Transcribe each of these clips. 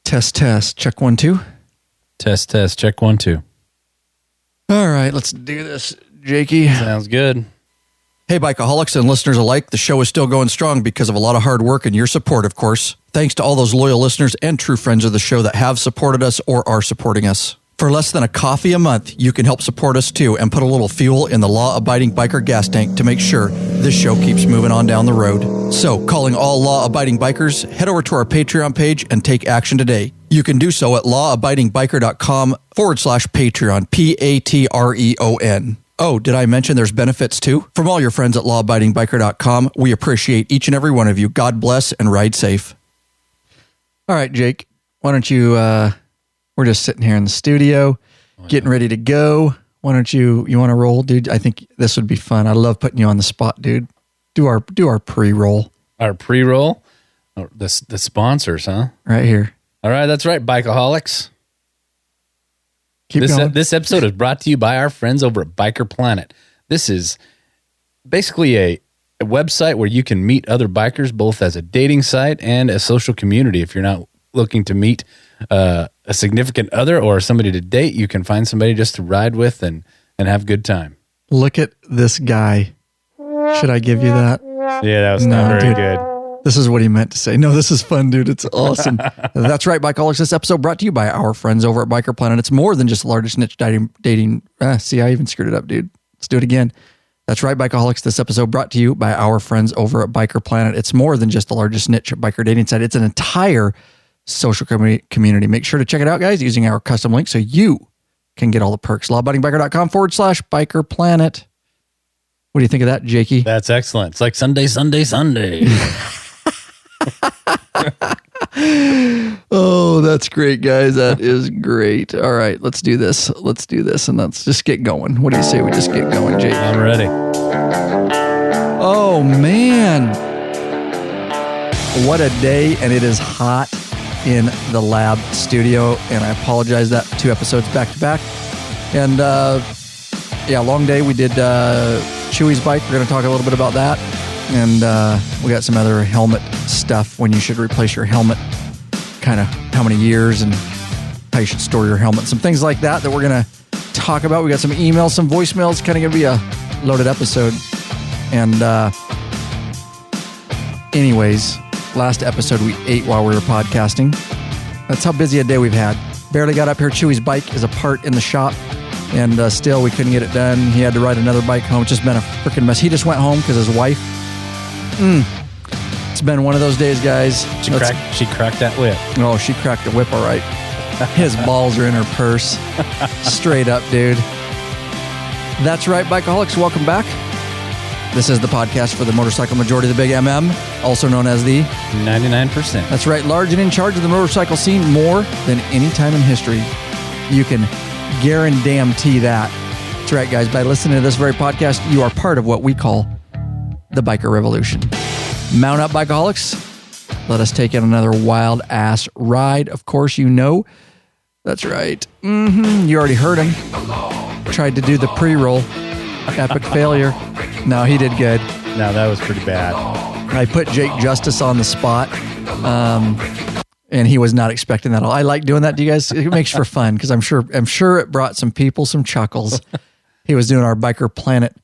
Test. Check 1, 2. Test. Check 1, 2. All right, let's do this, Jakey. Sounds good. Hey, Bikeaholics and listeners alike, the show is still going strong because of a lot of hard work and your support, of course. Thanks to all those loyal listeners and true friends of the show that have supported us or are supporting us. For less than a coffee a month, you can help support us too and put a little fuel in the law-abiding biker gas tank to make sure this show keeps moving on down the road. So, calling all law-abiding bikers, head over to our Patreon page and take action today. You can do so at lawabidingbiker.com/Patreon, Patreon. Oh, did I mention there's benefits too? From all your friends at lawabidingbiker.com, we appreciate each and every one of you. God bless and ride safe. All right, Jake, why don't you, we're just sitting here in the studio, getting ready to go. Why don't you want to roll, dude? I think this would be fun. I love putting you on the spot, dude. Do our pre-roll. Our pre-roll? Oh, the sponsors, huh? Right here. All right, that's right, Bikeaholics. Keep going. This episode is brought to you by our friends over at Biker Planet. This is basically a website where you can meet other bikers, both as a dating site and a social community. If you're not looking to meet a significant other or somebody to date, you can find somebody just to ride with and have a good time. Look at this guy. Should I give you that? Yeah, that was not very good. This is what he meant to say. No, this is fun, dude. It's awesome. That's right, Bikeaholics. This episode brought to you by our friends over at Biker Planet. It's more than just the largest niche dating. See, I even screwed it up, dude. Let's do it again. That's right, Bikeaholics. This episode brought to you by our friends over at Biker Planet. It's more than just the largest niche biker dating site. It's an entire social community. Make sure to check it out, guys, using our custom link so you can get all the perks. lawabidingbiker.com/Biker Planet. What do you think of that, Jakey? That's excellent. It's like Sunday. Oh, that's great, guys. That is great. All right, let's do this. And let's just get going. What do you say we just get going, Jake? I'm ready. Oh, man. What a day, and it is hot in the lab studio, and I apologize that 2 episodes back to back. And long day. We did Chewy's bike. We're going to talk a little bit about that. And we got some other helmet stuff, when you should replace your helmet, kind of how many years and how you should store your helmet. Some things like that we're going to talk about. We got some emails, some voicemails, kind of going to be a loaded episode. And anyways, last episode we ate while we were podcasting. That's how busy a day we've had. Barely got up here. Chewy's bike is apart in the shop. And still, we couldn't get it done. He had to ride another bike home. It's just been a freaking mess. He just went home because his wife... It's been one of those days, guys. She cracked that whip. Oh, she cracked the whip all right. His balls are in her purse. Straight up, dude. That's right, Bikeaholics. Welcome back. This is the podcast for the motorcycle majority of the Big MM, also known as the 99%. That's right, large and in charge of the motorcycle scene more than any time in history. You can guarantee that. That's right, guys. By listening to this very podcast, you are part of what we call the biker revolution. Mount up, Bikeaholics. Let us take in another wild ass ride. Of course, you know. That's right. You already heard him. Tried to do the pre-roll. Epic failure. No, he did good. No, that was pretty bad. I put Jake Justice on the spot. And he was not expecting that at all. I like doing that to you guys. It makes for fun because I'm sure it brought some people some chuckles. He was doing our Biker Planet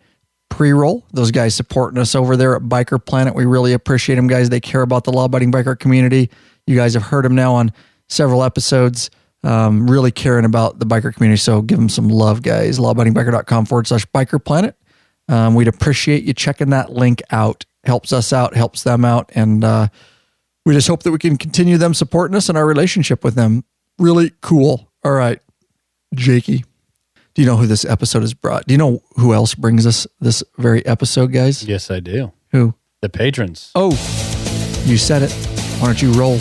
pre-roll. Those guys supporting us over there at Biker Planet. We really appreciate them, guys. They care about the law-abiding biker community. You guys have heard them now on several episodes. Really caring about the biker community. So give them some love, guys. lawabidingbiker.com/Biker Planet. We'd appreciate you checking that link out. Helps us out, helps them out. And we just hope that we can continue them supporting us and our relationship with them. Really cool. All right, Jakey. Do you know who this episode has brought? Do you know who else brings us this very episode, guys? Yes, I do. Who? The patrons. Oh, you said it. Why don't you roll?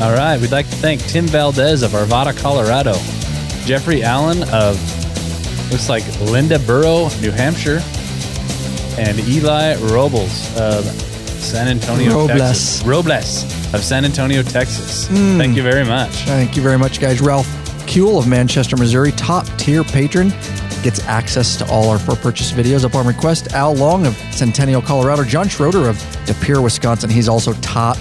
All right. We'd like to thank Tim Valdez of Arvada, Colorado. Jeffrey Allen of, looks like Lindaboro, New Hampshire. And Eli Robles of San Antonio, Texas. Robles of San Antonio, Texas. Thank you very much. Thank you very much, guys. Ralph Kuehl of Manchester, Missouri, top tier patron, gets access to all our for purchase videos upon request. Al Long of Centennial, Colorado. John Schroeder of De Pere, Wisconsin. He's also top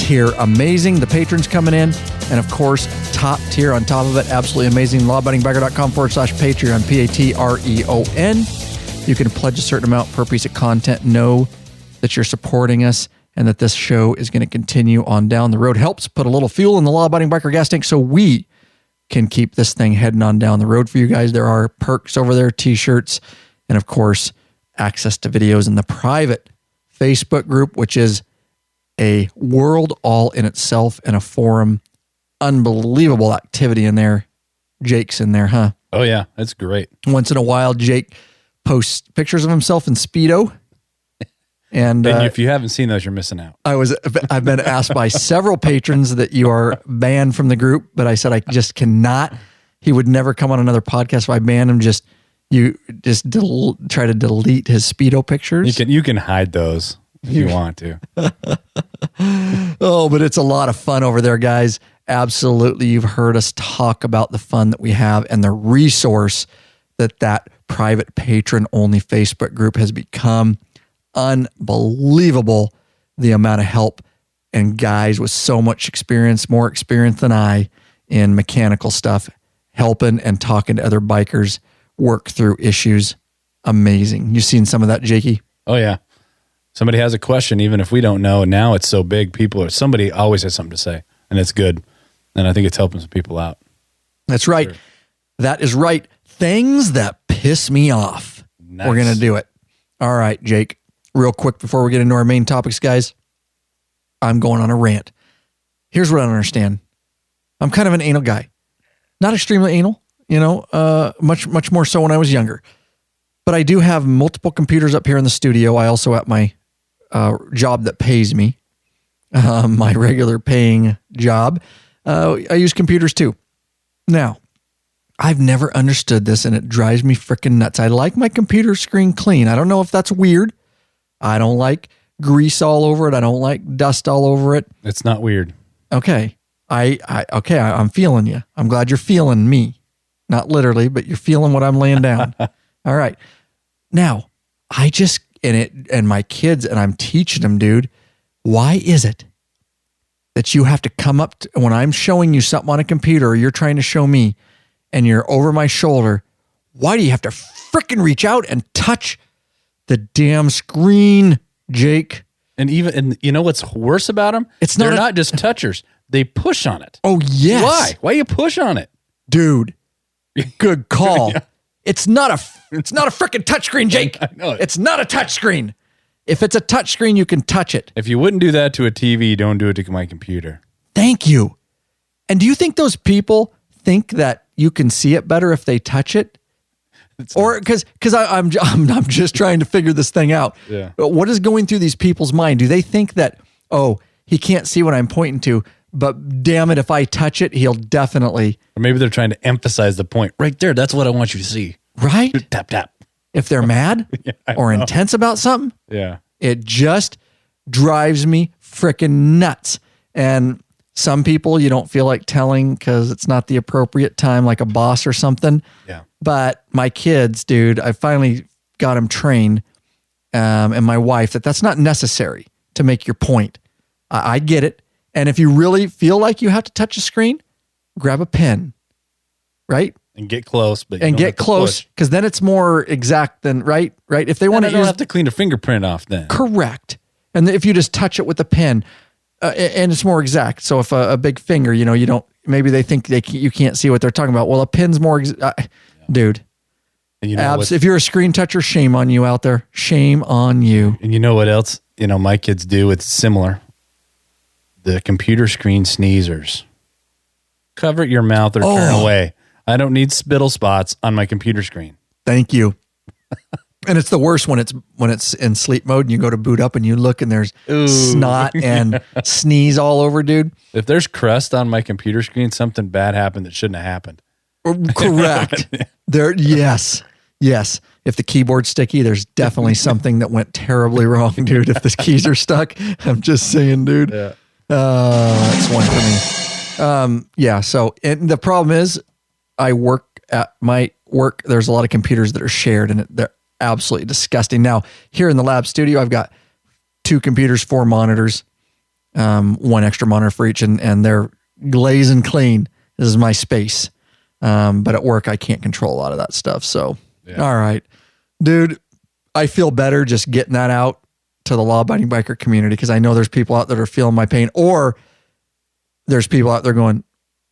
tier, amazing. The patrons coming in. And of course, top tier on top of it, absolutely amazing. LawAbidingBiker.com/Patreon, Patreon. You can pledge a certain amount per piece of content. Know that you're supporting us and that this show is going to continue on down the road. Helps put a little fuel in the Law Abiding Biker gas tank so we can keep this thing heading on down the road for you guys. There are perks over there, t-shirts, and of course, access to videos in the private Facebook group, which is a world all in itself and a forum. Unbelievable activity in there. Jake's in there, huh? Oh, yeah. That's great. Once in a while, Jake posts pictures of himself in Speedo. And if you haven't seen those, you're missing out. I've been asked by several patrons that you are banned from the group, but I said I just cannot. He would never come on another podcast if I banned him. Try to delete his Speedo pictures. You can hide those if you want to. Oh, but it's a lot of fun over there, guys. Absolutely. You've heard us talk about the fun that we have and the resource that private patron only Facebook group has become. Unbelievable the amount of help and guys with so much experience, more experience than I in mechanical stuff, helping and talking to other bikers work through issues. Amazing. You've seen some of that, Jakey? Oh, yeah. Somebody has a question, even if we don't know. And now it's so big, somebody always has something to say, and it's good. And I think it's helping some people out. That's right. Sure. That is right. Things that piss me off. Nice. We're going to do it. All right, Jake. Real quick before we get into our main topics, guys, I'm going on a rant. Here's what I don't understand. I'm kind of an anal guy. Not extremely anal, much more so when I was younger. But I do have multiple computers up here in the studio. I also at my job that pays me, my regular paying job, I use computers too. Now, I've never understood this, and it drives me freaking nuts. I like my computer screen clean. I don't know if that's weird. I don't like grease all over it. I don't like dust all over it. It's not weird. Okay. I'm feeling you. I'm glad you're feeling me. Not literally, but you're feeling what I'm laying down. All right. Now, and my kids, and I'm teaching them, dude, why is it that you have to come up when I'm showing you something on a computer or you're trying to show me and you're over my shoulder, why do you have to freaking reach out and touch the damn screen, Jake? And you know what's worse about them? They're not just touchers. They push on it. Oh, yes. Why? Why you push on it? Dude, good call. Yeah. It's not a freaking touchscreen, Jake. I know it. It's not a touchscreen. If it's a touchscreen, you can touch it. If you wouldn't do that to a TV, don't do it to my computer. Thank you. And do you think those people think that you can see it better if they touch it? Or because I'm just trying to figure this thing out. Yeah. What is going through these people's mind? Do they think that, oh, he can't see what I'm pointing to, but damn it, if I touch it, he'll definitely. Or maybe they're trying to emphasize the point right there. That's what I want you to see. Right? Tap, tap. If they're mad or intense about something, it just drives me freaking nuts. And some people you don't feel like telling because it's not the appropriate time, like a boss or something. Yeah. But my kids, dude, I finally got them trained, and my wife, that's not necessary to make your point. I get it. And if you really feel like you have to touch a screen, grab a pen, right? And get close. Get close, because then it's more exact than, right? If they want to don't have to clean a fingerprint off then. Correct. And if you just touch it with a pen, and it's more exact. So if a big finger, you don't, maybe they think you can't see what they're talking about. Well, a pin's more, dude. And if you're a screen toucher, shame on you out there. Shame on you. And you know what else? My kids do. It's similar. The computer screen sneezers. Cover your mouth or turn away. I don't need spittle spots on my computer screen. Thank you. And it's the worst when it's in sleep mode and you go to boot up and you look and there's snot and sneeze all over, dude. If there's crust on my computer screen, something bad happened that shouldn't have happened. Correct. Yes. If the keyboard's sticky, there's definitely something that went terribly wrong, dude. If the keys are stuck, I'm just saying, dude. Yeah. That's one for me. So and the problem is I work at my work. There's a lot of computers that are shared and they're absolutely disgusting. Now, here in the lab studio, I've got 2 computers, 4 monitors. one extra monitor for each, and they're glazing clean. This is my space. But at work, I can't control a lot of that stuff. So, all right, dude, I feel better just getting that out to the law-abiding biker community, because I know there's people out there that are feeling my pain, or there's people out there going,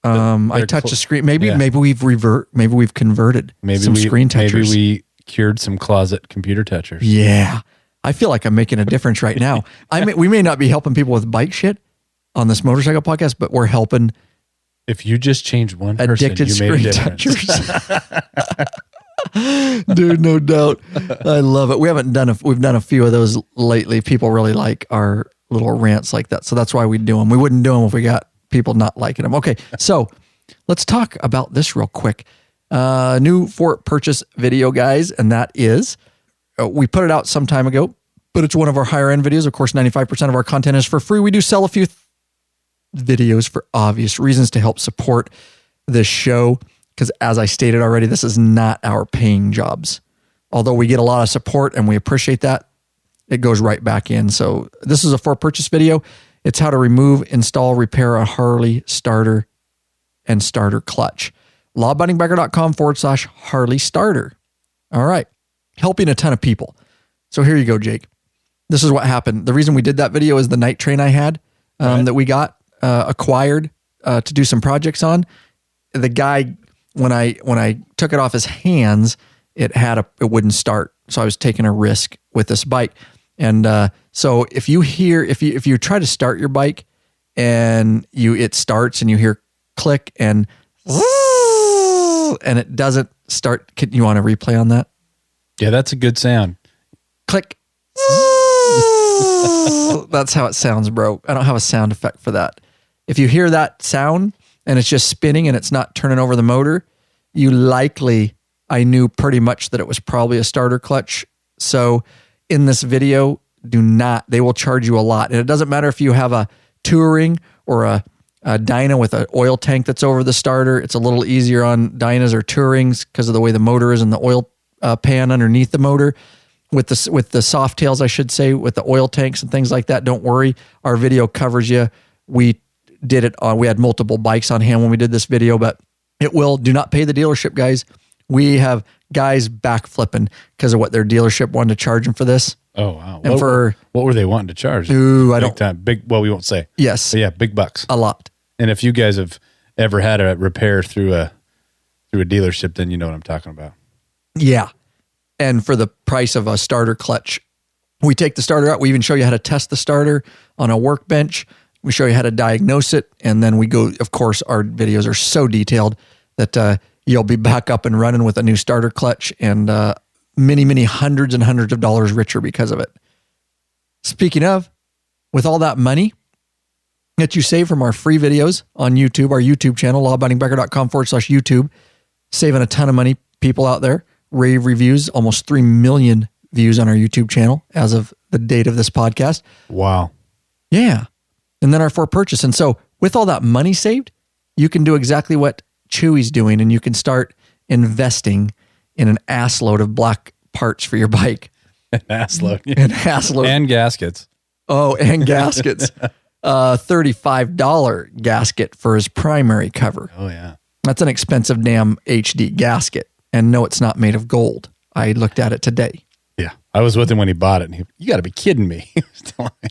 I touched the screen. Maybe we've converted some screen touchers. Maybe we cured some closet computer touchers. Yeah. I feel like I'm making a difference right now. We may not be helping people with bike shit on this motorcycle podcast, but we're helping. If you just changed one person, addicted you made screen a difference. touchers. Dude, no doubt. I love it. We've done a few of those lately. People really like our little rants like that. So that's why we do them. We wouldn't do them if we got people not liking them. Okay. So let's talk about this real quick. New for purchase video, guys. And that is, we put it out some time ago, but it's one of our higher end videos. Of course, 95% of our content is for free. We do sell a few videos for obvious reasons to help support this show. Because as I stated already, this is not our paying jobs. Although we get a lot of support and we appreciate that, it goes right back in. So this is a for purchase video. It's how to remove, install, repair a Harley starter and starter clutch. lawabidingbiker.com/Harley starter. All right. Helping a ton of people. So here you go, Jake. This is what happened. The reason we did that video is the night train I had that we got acquired to do some projects on. The guy, when I took it off his hands, it wouldn't start. So I was taking a risk with this bike. And so if you try to start your bike and it starts and you hear click and it doesn't start, you want to replay on that? Yeah, that's a good sound. Click. That's how it sounds, bro. I don't have a sound effect for that. If you hear that sound and it's just spinning and it's not turning over the motor, I knew pretty much that it was probably a starter clutch. So in this video, they will charge you a lot. And it doesn't matter if you have a touring or a Dyna with an oil tank that's over the starter. It's a little easier on Dynas or tourings because of the way the motor is and the oil pan underneath the motor. With the soft tails, I should say, with the oil tanks and things like that, don't worry. Our video covers you. We did it on, we had multiple bikes on hand when we did this video, but do not pay the dealership, guys. We have guys backflipping because of what their dealership wanted to charge them for this. Oh, wow. And what were they wanting to charge? Ooh, Well, we won't say. Yes. But yeah, big bucks. A lot. And if you guys have ever had a repair through a dealership, then you know what I'm talking about. Yeah. And for the price of a starter clutch, we take the starter out. We even show you how to test the starter on a workbench. We show you how to diagnose it. And then we go, of course, our videos are so detailed that you'll be back up and running with a new starter clutch and many, many hundreds and hundreds of dollars richer because of it. Speaking of, with all that money that you save from our free videos on YouTube, our YouTube channel, lawabidingbiker.com/YouTube, saving a ton of money, people out there. Rave reviews, almost 3 million views on our YouTube channel as of the date of this podcast. Wow. Yeah. And then our for purchase. And so with all that money saved, you can do exactly what Chewy's doing, and you can start investing in an assload of black parts for your bike. An assload. Yeah. An assload. And gaskets. Oh, and gaskets. $35 gasket for his primary cover. Oh, yeah. That's an expensive damn HD gasket. And no, it's not made of gold. I looked at it today. Yeah. I was with him when he bought it, and you got to be kidding me.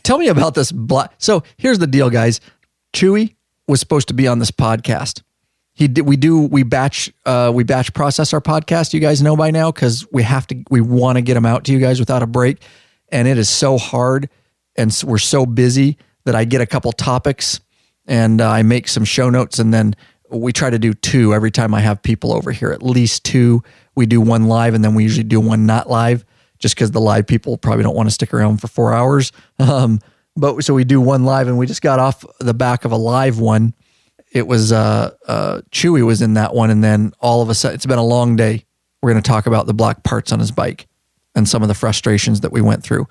Tell me about this black. So here's the deal, guys. Chewy was supposed to be on this podcast. We batch process our podcast. You guys know by now, because we want to get them out to you guys without a break. And it is so hard. And we're so busy that I get a couple topics and I make some show notes, and then we try to do 2 every time I have people over here, at least 2. We do 1 live, and then we usually do 1 not live, just because the live people probably don't want to stick around for 4 hours. But so we do 1 live, and we just got off the back of a live one. It was Chewy was in that one, and then all of a sudden, it's been a long day. We're going to talk about the black parts on his bike and some of the frustrations that we went through,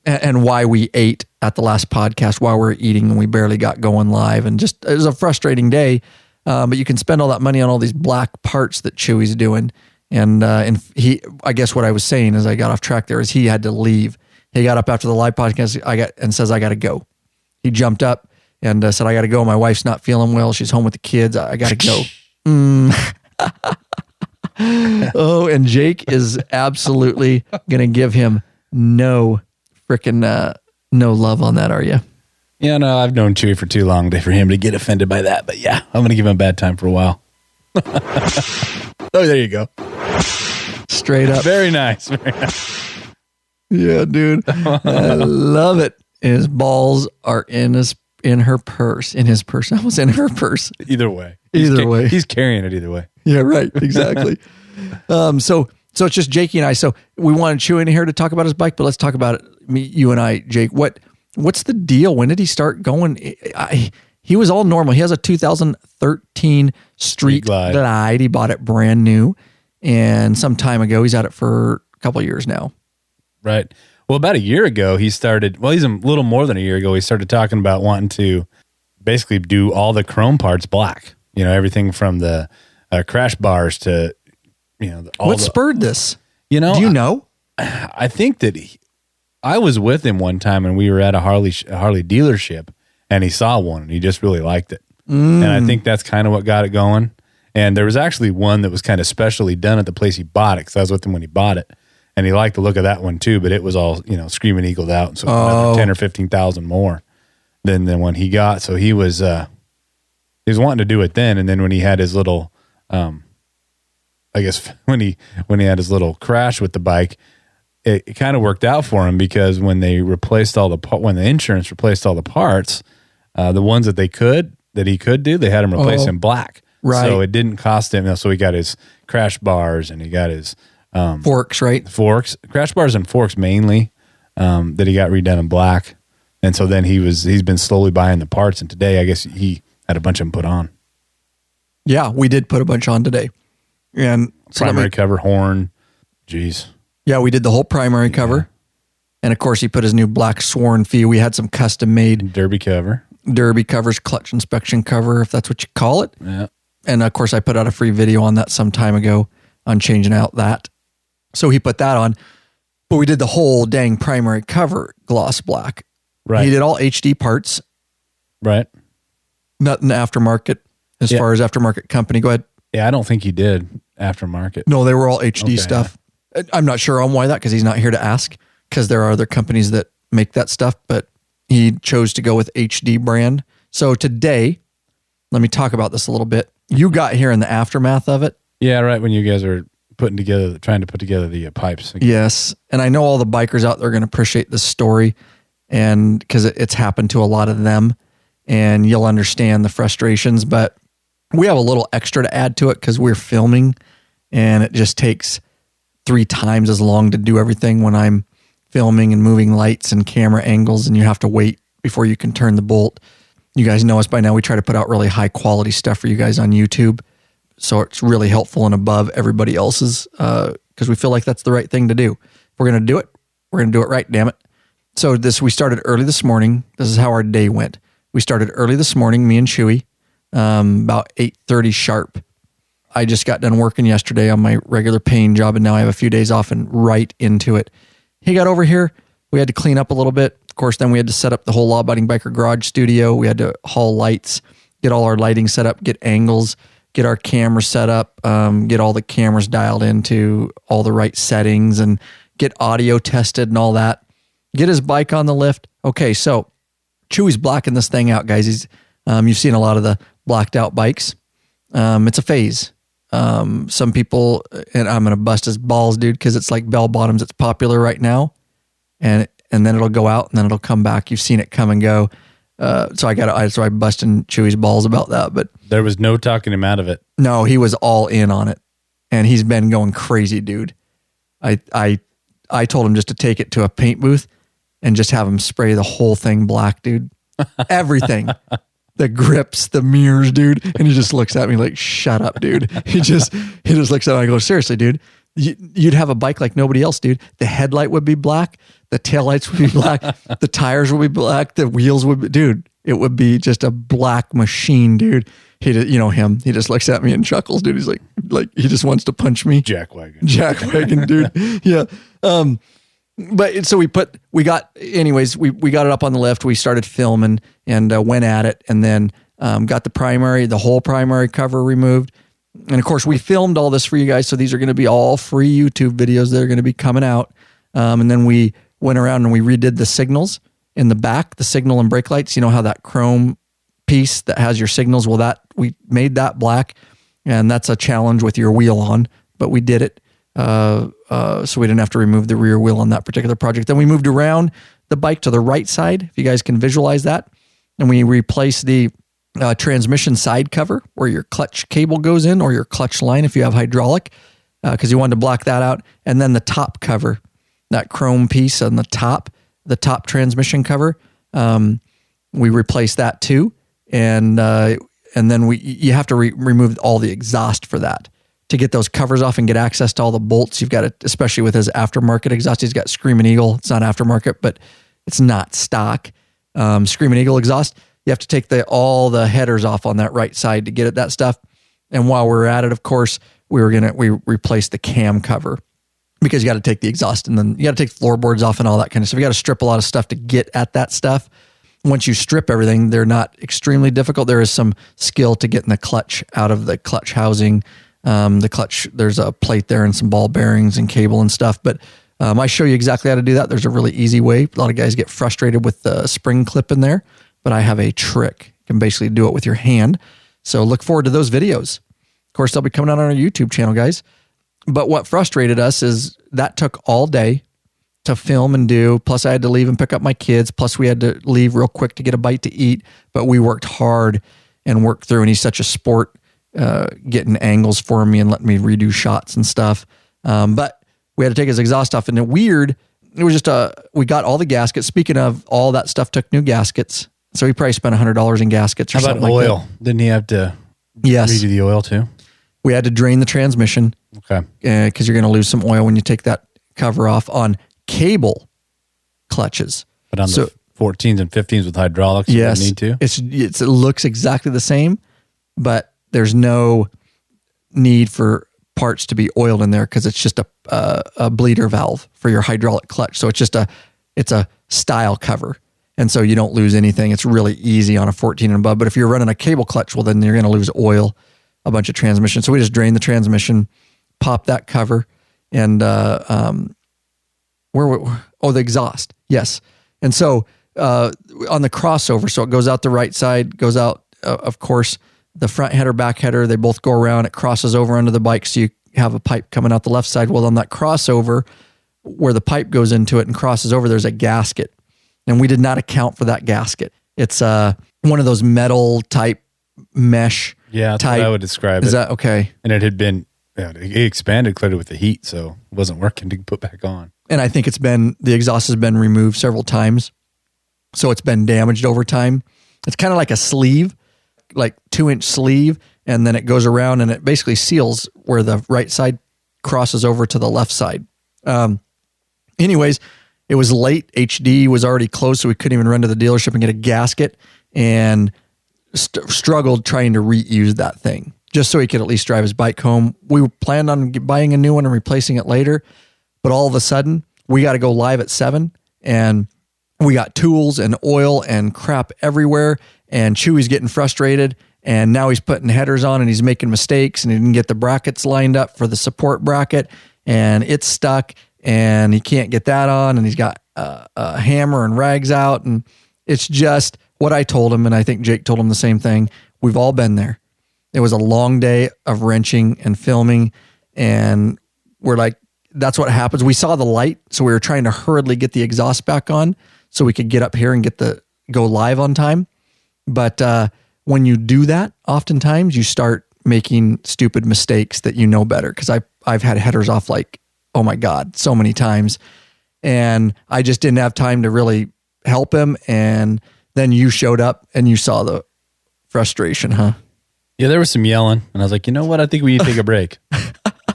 and why we ate at the last podcast while we were eating, and we barely got going live, and just it was a frustrating day. But you can spend all that money on all these black parts that Chewy's doing. And I guess what I was saying as I got off track there is he had to leave. He got up after the live podcast and says, I got to go. he jumped up and said, I got to go. My wife's not feeling well. She's home with the kids. I got to go. Oh, and Jake is absolutely going to give him no freaking no love on that, are you? Yeah, no, I've known Chewy for too long for him to get offended by that. But yeah, I'm going to give him a bad time for a while. Oh, there you go. Straight up. Very nice. Very nice. Yeah, dude. I love it. His balls are in his purse. I was in her purse. Either way. Either way. He's carrying it either way. Yeah, right. Exactly. So it's just Jakey and I. So we wanted Chewy in here to talk about his bike, but let's talk about it. You and I, Jake. What's the deal? When did he start going? He was all normal. He has a 2013 Street Glide. He bought it brand new, and some time ago, he's had it for a couple of years now. Right. Well, about a year ago, he's a little more than a year ago, he started talking about wanting to basically do all the chrome parts black. You know, everything from the crash bars to, What spurred this? Do you know? I think that I was with him one time and we were at a Harley dealership and he saw one and he just really liked it. And I think that's kind of what got it going. And there was actually one that was kind of specially done at the place he bought it, because I was with him when he bought it. And he liked the look of that one too, but it was all, screaming eagled out. So another 10 or 15,000 more than the one he got. So he was wanting to do it then. And then when he had his little, I guess when he had his little crash with the bike, it kind of worked out for him, because when the insurance replaced all the parts, the ones that he could do, they had him replace in black. Right. So it didn't cost him. So he got his crash bars and he got his forks, right? Forks, crash bars and forks mainly, that he got redone in black. And so then he's been slowly buying the parts. And today, I guess he had a bunch of them put on. Yeah, we did put a bunch on today. And primary cover, horn, geez. Yeah, we did the whole primary cover. And of course, he put his new black sworn fee. We had some custom made derby covers, clutch inspection cover, if that's what you call it. Yeah. And of course, I put out a free video on that some time ago on changing out that. So he put that on. But we did the whole dang primary cover gloss black. Right. He did all HD parts. Right. Nothing aftermarket as far as aftermarket company. Go ahead. Yeah, I don't think he did aftermarket. No, they were all HD stuff. I'm not sure on why that, because he's not here to ask, because there are other companies that make that stuff, but he chose to go with HD brand. So today, let me talk about this a little bit. You got here in the aftermath of it. Yeah, right when you guys are trying to put together the pipes. Yes, and I know all the bikers out there are going to appreciate this story, and because it's happened to a lot of them, and you'll understand the frustrations, but we have a little extra to add to it because we're filming, and it just takes 3 times as long to do everything when I'm filming and moving lights and camera angles, and you have to wait before you can turn the bolt. You guys know us by now. We try to put out really high quality stuff for you guys on YouTube. So it's really helpful and above everybody else's, because we feel like that's the right thing to do. If we're going to do it, we're going to do it right, damn it. So we started early this morning. This is how our day went. We started early this morning, me and Chewy, about 8:30 sharp. I just got done working yesterday on my regular paying job, and now I have a few days off and right into it. He got over here. We had to clean up a little bit. Of course, then we had to set up the whole law-abiding biker garage studio. We had to haul lights, get all our lighting set up, get angles, get our camera set up, get all the cameras dialed into all the right settings, and get audio tested and all that. Get his bike on the lift. Okay, so Chewy's blacking this thing out, guys. You've seen a lot of the blacked out bikes. It's a phase. Some people, and I'm going to bust his balls, dude, because it's like bell bottoms. It's popular right now. And then it'll go out and then it'll come back. You've seen it come and go. So I busting Chewy's balls about that, but there was no talking him out of it. No, he was all in on it, and he's been going crazy, dude. I told him just to take it to a paint booth and just have him spray the whole thing black, dude. Everything. The grips, the mirrors, dude. And he just looks at me like, shut up, dude. He just looks at me. I go, seriously, dude, you'd have a bike like nobody else, dude. The headlight would be black. The taillights would be black. The tires would be black. The wheels would be, dude, it would be just a black machine, dude. He just looks at me and chuckles, dude. He's like he just wants to punch me. Jackwagon, dude. Yeah. But so we got it up on the lift. We started filming and went at it, and then got the whole primary cover removed. And of course, we filmed all this for you guys. So these are going to be all free YouTube videos that are going to be coming out. And then we went around and we redid the signals in the back, the signal and brake lights. You know how that chrome piece that has your signals? Well, we made that black, and that's a challenge with your wheel on, but we did it. So we didn't have to remove the rear wheel on that particular project. Then we moved around the bike to the right side, if you guys can visualize that. And we replaced the transmission side cover where your clutch cable goes in, or your clutch line if you have hydraulic, because you wanted to block that out. And then the top cover, that chrome piece on the top transmission cover, we replaced that too. And then you have to remove all the exhaust for that. To get those covers off and get access to all the bolts, you've got to, especially with his aftermarket exhaust, he's got Screaming Eagle. It's not aftermarket, but it's not stock. Screaming Eagle exhaust, you have to take all the headers off on that right side to get at that stuff. And while we're at it, of course, we replaced the cam cover, because you got to take the exhaust, and then you got to take the floorboards off and all that kind of stuff. You got to strip a lot of stuff to get at that stuff. Once you strip everything, they're not extremely difficult. There is some skill to getting the clutch out of the clutch housing. The clutch, there's a plate there and some ball bearings and cable and stuff. But I show you exactly how to do that. There's a really easy way. A lot of guys get frustrated with the spring clip in there, but I have a trick. You can basically do it with your hand. So look forward to those videos. Of course, they'll be coming out on our YouTube channel, guys. But what frustrated us is that took all day to film and do. Plus, I had to leave and pick up my kids. Plus, we had to leave real quick to get a bite to eat. But we worked hard and worked through, and he's such a sport, getting angles for me and letting me redo shots and stuff. But we had to take his exhaust off, and it was just we got all the gaskets. Speaking of, all that stuff took new gaskets. So he probably spent $100 in gaskets or something like that. How about oil? Didn't he have to redo the oil too? We had to drain the transmission. Okay. Because you're going to lose some oil when you take that cover off on cable clutches. But on the 14s and 15s with hydraulics, yes, you need to? It looks exactly the same, but there's no need for parts to be oiled in there, because it's just a bleeder valve for your hydraulic clutch. So it's a style cover. And so you don't lose anything. It's really easy on a 14 and above. But if you're running a cable clutch, well, then you're going to lose oil, a bunch of transmission. So we just drained the transmission, popped that cover, and the exhaust. Yes. And so on the crossover, so it goes out the right side, goes out, of course, the front header, back header, they both go around. It crosses over under the bike, so you have a pipe coming out the left side. Well, on that crossover, where the pipe goes into it and crosses over, there's a gasket. And we did not account for that gasket. It's one of those metal type mesh. Yeah, that's what I would describe it. Is that okay? And it had been, it expanded clearly with the heat, so it wasn't working to put back on. And I think the exhaust has been removed several times. So it's been damaged over time. It's kind of like a sleeve, like 2-inch sleeve, and then it goes around and it basically seals where the right side crosses over to the left side. Anyways, it was late. HD was already closed, so we couldn't even run to the dealership and get a gasket, and struggled trying to reuse that thing just so he could at least drive his bike home. We planned on buying a new one and replacing it later, but all of a sudden we got to go live at 7, and we got tools and oil and crap everywhere, and Chewy's getting frustrated, and now he's putting headers on and he's making mistakes, and he didn't get the brackets lined up for the support bracket, and it's stuck, and he can't get that on, and he's got a hammer and rags out, and it's just what I told him, and I think Jake told him the same thing. We've all been there. It was a long day of wrenching and filming, and we're like, that's what happens. We saw the light, so we were trying to hurriedly get the exhaust back on so we could get up here and go live on time. But when you do that, oftentimes you start making stupid mistakes that you know better, because I've had headers off like, oh my God, so many times. And I just didn't have time to really help him. And then you showed up and you saw the frustration, huh? Yeah, there was some yelling. And I was like, you know what? I think we need to take a break.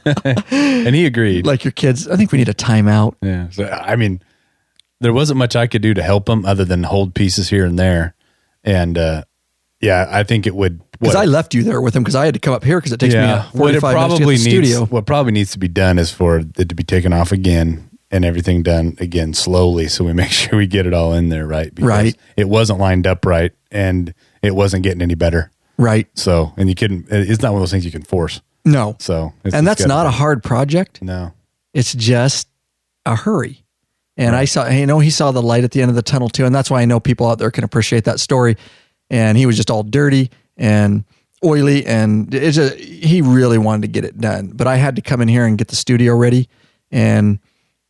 And he agreed. Like your kids, I think we need a timeout. Yeah. So, I mean, there wasn't much I could do to help him other than hold pieces here and there. And yeah, I think it would. Because I left you there with him because I had to come up here because it takes me 45 minutes to get to the studio. What probably needs to be done is for it to be taken off again, and everything done again slowly, so we make sure we get it all in there right. Because Right. it wasn't lined up right, and it wasn't getting any better. Right. So, and you couldn't. It's not one of those things you can force. No. So, And that's not a hard project. No. It's just a hurry. And I saw, he saw the light at the end of the tunnel too. And that's why I know people out there can appreciate that story. And he was just all dirty and oily, and he really wanted to get it done. But I had to come in here and get the studio ready, and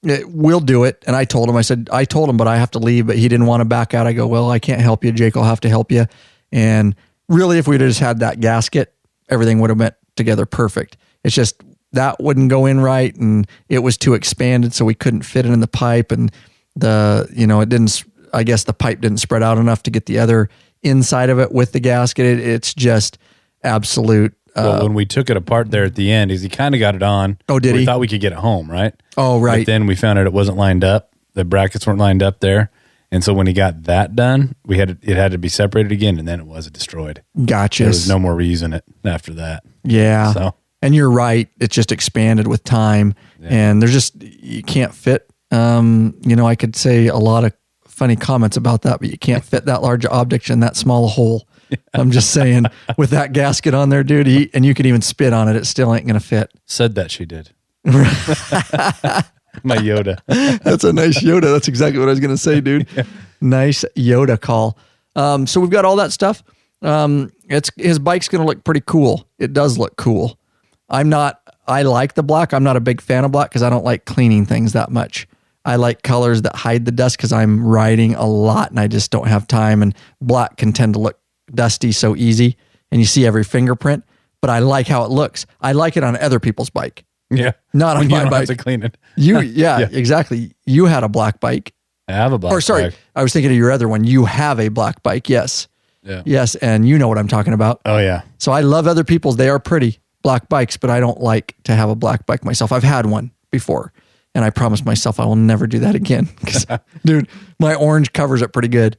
we'll do it. And I told him, but I have to leave, but he didn't want to back out. I go, well, I can't help you. Jake will have to help you. And really, if we'd have just had that gasket, everything would have went together perfect. It's just that wouldn't go in right, and it was too expanded, so we couldn't fit it in the pipe, and it didn't. I guess the pipe didn't spread out enough to get the other inside of it with the gasket. It's just absolute. Well, when we took it apart there at the end, he kind of got it on. Oh, did he? We thought we could get it home, right? Oh, right. But then we found out it wasn't lined up. The brackets weren't lined up there. And so when he got that done, it had to be separated again, and then it was destroyed. Gotcha. There was no more reusing it after that. Yeah. So. And you're right. It just expanded with time, and you can't fit. I could say a lot of funny comments about that, but you can't fit that large object in that small a hole. Yeah. I'm just saying, with that gasket on there, dude, and you could even spit on it, it still ain't going to fit. Said that she did. My Yoda. That's a nice Yoda. That's exactly what I was going to say, dude. Yeah. Nice Yoda call. So we've got all that stuff. His bike's going to look pretty cool. It does look cool. I like the black. I'm not a big fan of black because I don't like cleaning things that much. I like colors that hide the dust because I'm riding a lot and I just don't have time. And black can tend to look dusty so easy, and you see every fingerprint. But I like how it looks. I like it on other people's bike. Yeah, not on my bike. Have to clean it. Yeah, exactly. You had a black bike. I have a black. bike. I was thinking of your other one. You have a black bike. Yes. Yeah. Yes, and you know what I'm talking about. Oh yeah. So I love other people's. They are pretty black bikes, but I don't like to have a black bike myself. I've had one before, and I promised myself I will never do that again. Because, dude, my orange covers it pretty good.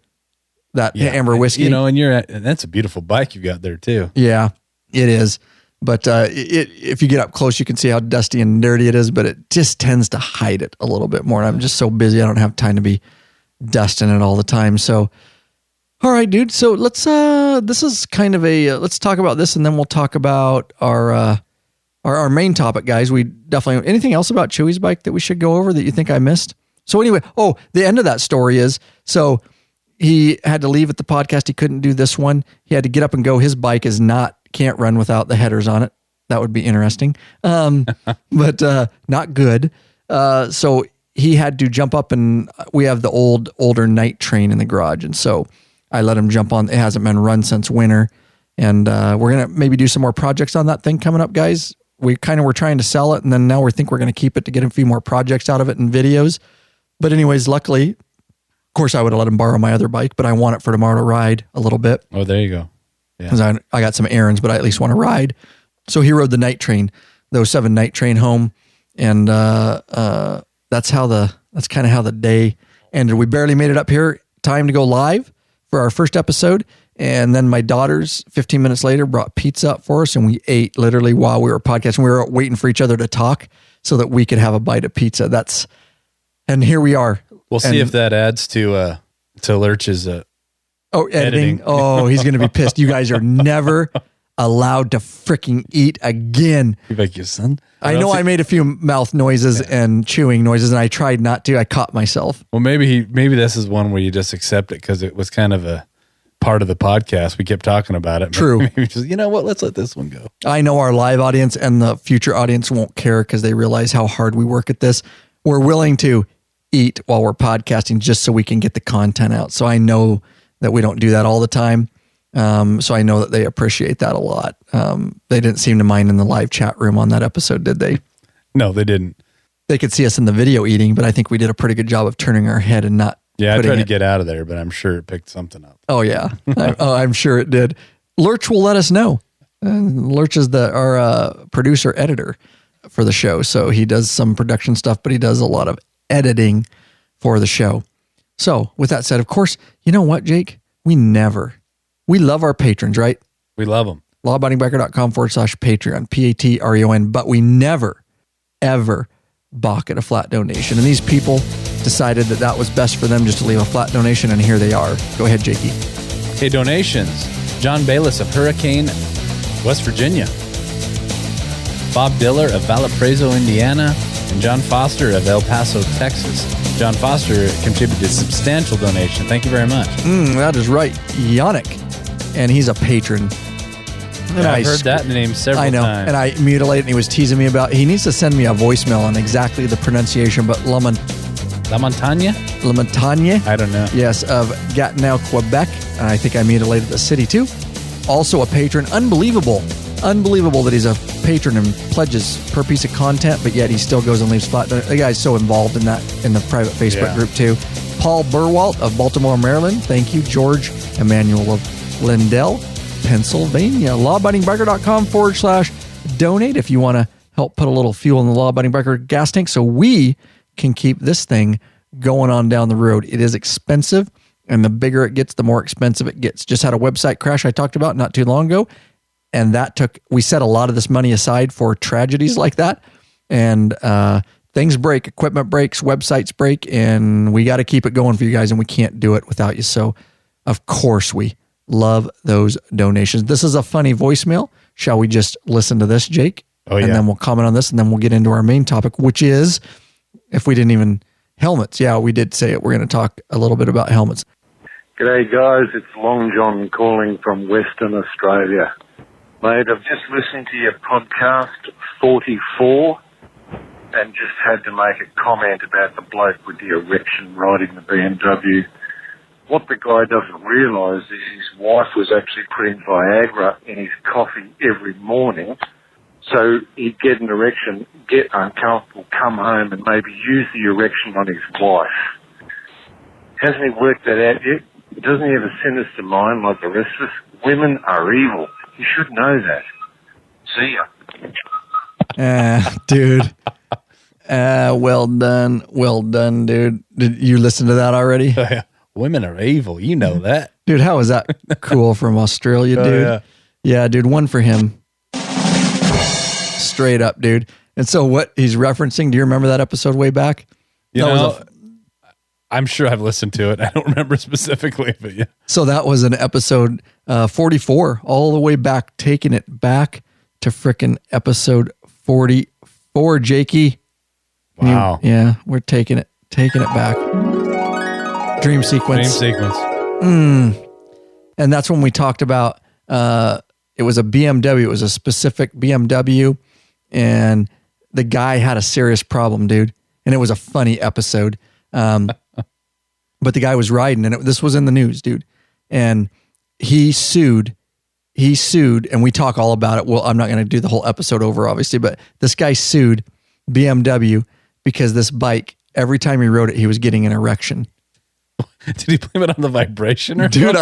That amber whiskey. And that's a beautiful bike you got there too. Yeah, it is. But if you get up close, you can see how dusty and dirty it is, but it just tends to hide it a little bit more. And I'm just so busy, I don't have time to be dusting it all the time. So, all right, dude. So let's, this is kind of let's talk about this, and then we'll talk about our main topic, guys. We definitely, anything else about Chewy's bike that we should go over that you think I missed? So anyway, the end of that story is, so he had to leave at the podcast. He couldn't do this one. He had to get up and go. His bike can't run without the headers on it. That would be interesting. But not good. So he had to jump up, and we have the older night train in the garage. And so I let him jump on. It hasn't been run since winter. And we're going to maybe do some more projects on that thing coming up, guys. We kind of were trying to sell it, and then now we're going to keep it to get a few more projects out of it and videos. But anyways, luckily, of course, I would have let him borrow my other bike, but I want it for tomorrow to ride a little bit. Oh, there you go. Because I got some errands, but I at least want to ride. So he rode the night train, the 07 night train home. And that's kind of how the day ended. We barely made it up here. Time to go live for our first episode. And then my daughters, 15 minutes later, brought pizza up for us, and we ate literally while we were podcasting. We were waiting for each other to talk so that we could have a bite of pizza. And here we are. We'll see if that adds to Lurch's editing. Oh, he's going to be pissed. You guys are never allowed to freaking eat again. You're like, your son? I know I made a few mouth noises and chewing noises, and I tried not to. I caught myself. Well, maybe this is one where you just accept it because it was kind of a part of the podcast. We kept talking about it. True. Maybe just, you know what? Let's let this one go. I know our live audience and the future audience won't care because they realize how hard we work at this. We're willing to eat while we're podcasting just so we can get the content out. So I know that we don't do that all the time. So I know that they appreciate that a lot. They didn't seem to mind in the live chat room on that episode, did they? No, they didn't. They could see us in the video eating, but I think we did a pretty good job of turning our head and not. Yeah, I tried to get out of there, but I'm sure it picked something up. Oh yeah, I'm sure it did. Lurch will let us know. Lurch is our producer editor for the show, so he does some production stuff, but he does a lot of editing for the show. So with that said, of course, you know what, Jake? We love our patrons, right? We love them. LAB-109-Biker.com/Patreon, Patreon, but we never, ever balk at a flat donation. And these people decided that that was best for them just to leave a flat donation, and here they are. Go ahead, Jakey. Okay, donations. John Bayless of Hurricane, West Virginia. Bob Diller of Valparaiso, Indiana. And John Foster of El Paso, Texas. John Foster contributed a substantial donation. Thank you very much. That is right. Yannick. And he's a patron. And I've heard that name several times. I know. And I mutilated, and he was teasing me about, he needs to send me a voicemail on exactly the pronunciation, but La Montagne? La Montagne. I don't know. Yes, of Gatineau, Quebec. And I think I mutilated the city too. Also a patron. Unbelievable that he's a patron and pledges per piece of content, but yet he still goes and leaves flat. The guy's so involved in that in the private Facebook group too. Paul Burwalt of Baltimore, Maryland. Thank you. George Emmanuel of Lindell, Pennsylvania. lawabidingbiker.com/donate if you want to help put a little fuel in the Law Abiding Biker gas tank so we can keep this thing going on down the road. It is expensive, and the bigger it gets, the more expensive it gets. Just had a website crash I talked about not too long ago, and we set a lot of this money aside for tragedies like that, and things break, equipment breaks, websites break, and we got to keep it going for you guys, and we can't do it without you. So, of course, we love those donations. This is a funny voicemail. Shall we just listen to this, Jake? Oh, yeah. And then we'll comment on this, and then we'll get into our main topic, which is, if we didn't even, helmets. Yeah, we did say it. We're going to talk a little bit about helmets. G'day, guys. It's Long John calling from Western Australia. Mate, I've just listened to your podcast 44 and just had to make a comment about the bloke with the erection riding the BMW. What the guy doesn't realise is his wife was actually putting Viagra in his coffee every morning, so he'd get an erection, get uncomfortable, come home and maybe use the erection on his wife. Hasn't he worked that out yet? Doesn't he have a sinister mind like the rest of us? Women are evil. You should know that. See ya. Dude. Well done, dude. Did you listen to that already? Oh, yeah. Women are evil. You know that. Dude, how is that cool from Australia, dude? Oh, yeah, dude, one for him. Straight up, dude. And so what he's referencing, do you remember that episode way back? I'm sure I've listened to it. I don't remember specifically, but yeah. So that was an episode 44, all the way back, taking it back to frickin' episode 44, Jakey. Wow. Yeah, we're taking it back. Dream sequence. And that's when we talked about, it was a BMW. It was a specific BMW, and the guy had a serious problem, dude. And it was a funny episode. But the guy was riding, and this was in the news, dude. And he sued, and we talk all about it. Well, I'm not going to do the whole episode over, obviously, but this guy sued BMW because this bike, every time he rode it, he was getting an erection. Did he blame it on the vibration or dude?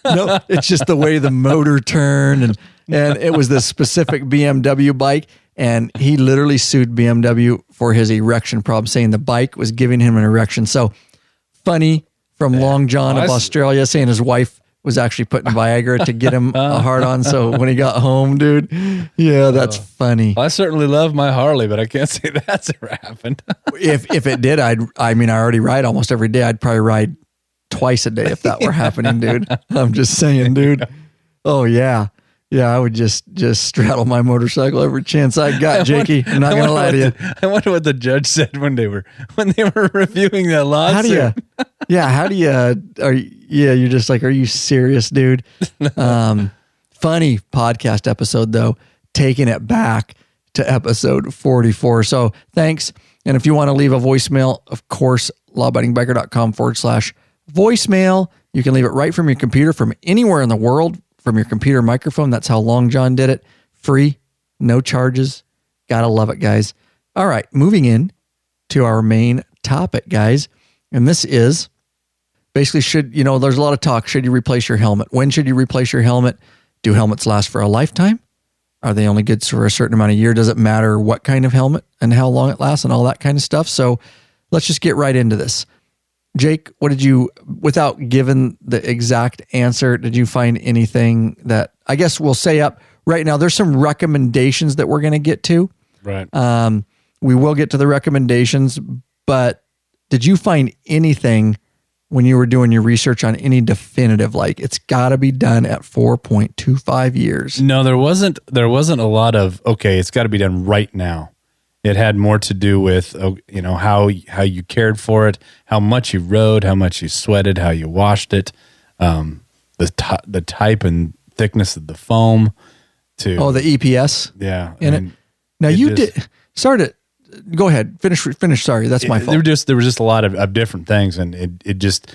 No, it's just the way the motor turned, and it was this specific BMW bike, and he literally sued BMW for his erection problem, saying the bike was giving him an erection. So funny from Long John of Australia, saying his wife was actually putting Viagra to get him a hard on. So when he got home, dude, yeah, that's funny. Well, I certainly love my Harley, but I can't say that's ever happened. If it did, I already ride almost every day. I'd probably ride twice a day if that were happening, dude. I'm just saying, dude. Oh yeah. Yeah, I would just straddle my motorcycle every chance I got, Jakey. I'm not gonna lie to you. I wonder what the judge said when they were reviewing that lawsuit. You're just like, are you serious, dude? Funny podcast episode though, taking it back to episode 44. So thanks. And if you want to leave a voicemail, of course, lawabidingbiker.com/voicemail. You can leave it right from your computer from anywhere in the world, from your computer microphone. That's how Long John did it. Free, no charges. Gotta love it, guys. All right, moving in to our main topic, guys. And this is basically, there's a lot of talk. Should you replace your helmet? When should you replace your helmet? Do helmets last for a lifetime? Are they only good for a certain amount of year? Does it matter what kind of helmet and how long it lasts and all that kind of stuff? So let's just get right into this. Jake, without giving the exact answer, did you find anything that, I guess we'll say up right now, there's some recommendations that we're going to get to. Right. We will get to the recommendations, but did you find anything when you were doing your research on any definitive, like it's got to be done at 4.25 years? No, there wasn't a lot of, okay, it's got to be done right now. It had more to do with, how you cared for it, how much you rode, how much you sweated, how you washed it, the type and thickness of the foam. The EPS. Yeah. Now sorry to go ahead. Finish. Sorry. That's my fault. There was just a lot of different things. And it just,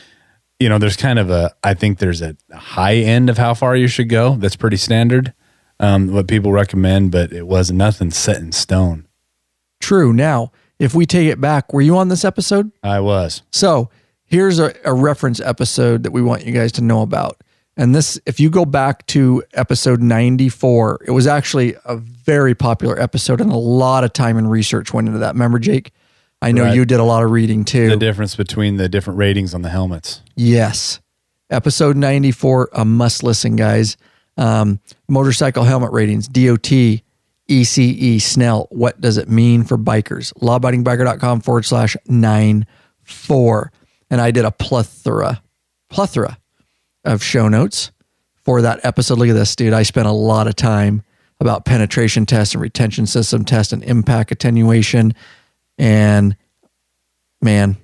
there's kind of I think there's a high end of how far you should go. That's pretty standard. What people recommend, but it was nothing set in stone. True. Now, if we take it back, were you on this episode? I was. So here's a reference episode that we want you guys to know about. And this, if you go back to episode 94, it was actually a very popular episode and a lot of time and research went into that. Remember, Jake? I know you did a lot of reading too. The difference between the different ratings on the helmets. Yes. Episode 94, a must listen, guys. Motorcycle helmet ratings, DOT, ECE, SNELL. What does it mean for bikers? lawabidingbikeR.com/94. And I did a plethora of show notes for that episode. Look at this, dude. I spent a lot of time about penetration tests and retention system tests and impact attenuation. And man,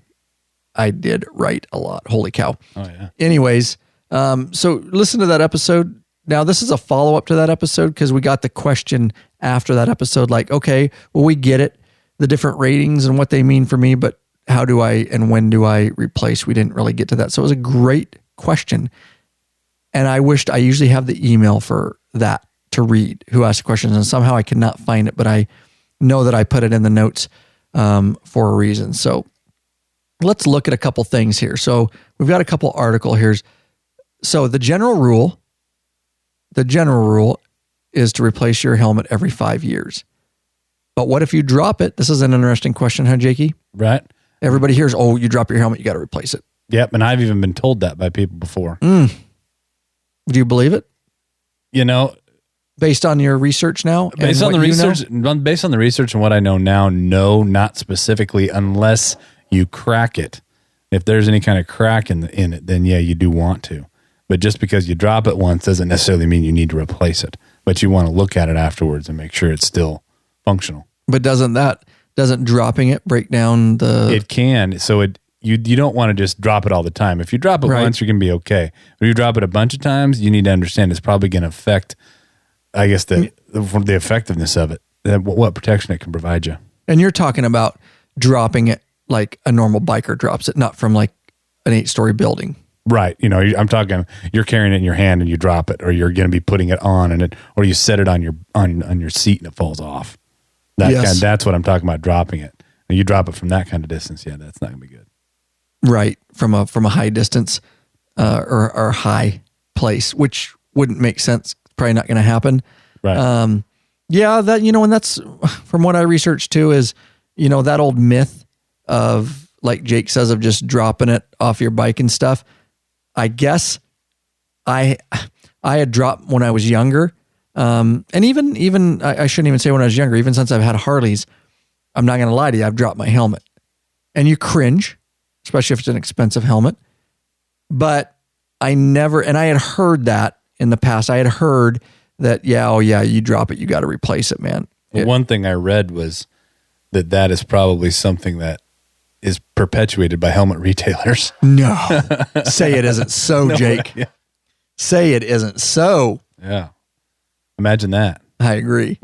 I did write a lot. Holy cow. Oh, yeah. Anyways, so listen to that episode. Now, this is a follow-up to that episode because we got the question after that episode, like, okay, well, we get it, the different ratings and what they mean for me, but how do I and when do I replace? We didn't really get to that. So it was a great question. And I wished I usually have the email for that to read who asked the questions, and somehow I could not find it, but I know that I put it in the notes for a reason. So let's look at a couple things here. So we've got a couple article here. So the general rule is to replace your helmet every 5 years. But what if you drop it? This is an interesting question, huh, Jakey? Right. Everybody hears, oh, you drop your helmet, you got to replace it. Yep, and I've even been told that by people before. Do you believe it? Based on your research now? Based on the research and what I know now, no, not specifically, unless you crack it. If there's any kind of crack in it, then yeah, you do want to. But just because you drop it once doesn't necessarily mean you need to replace it. But you want to look at it afterwards and make sure it's still functional. But doesn't dropping it break down the... It can. So you don't want to just drop it all the time. If you drop it once, you're going to be okay. But if you drop it a bunch of times, you need to understand it's probably going to affect, I guess, the effectiveness of it, what protection it can provide you. And you're talking about dropping it like a normal biker drops it, not from like an 8-story building. Right. I'm talking, you're carrying it in your hand and you drop it, or you're going to be putting it on or you set it on your seat and it falls off. That's what I'm talking about, dropping it. And you drop it from that kind of distance. Yeah, that's not going to be good. Right. From a high distance, or high place, which wouldn't make sense. Probably not going to happen. Right. Yeah, that, and that's from what I researched too, is, that old myth of, like Jake says, of just dropping it off your bike and stuff. I guess I had dropped when I was younger. And even I shouldn't even say when I was younger, even since I've had Harleys, I'm not going to lie to you, I've dropped my helmet. And you cringe, especially if it's an expensive helmet. But I had heard that in the past. I had heard that, you drop it, you got to replace it, man. One thing I read was that is probably something that is perpetuated by helmet retailers. No. Say it isn't so, no, Jake. Yeah. Say it isn't so. Yeah. Imagine that. I agree.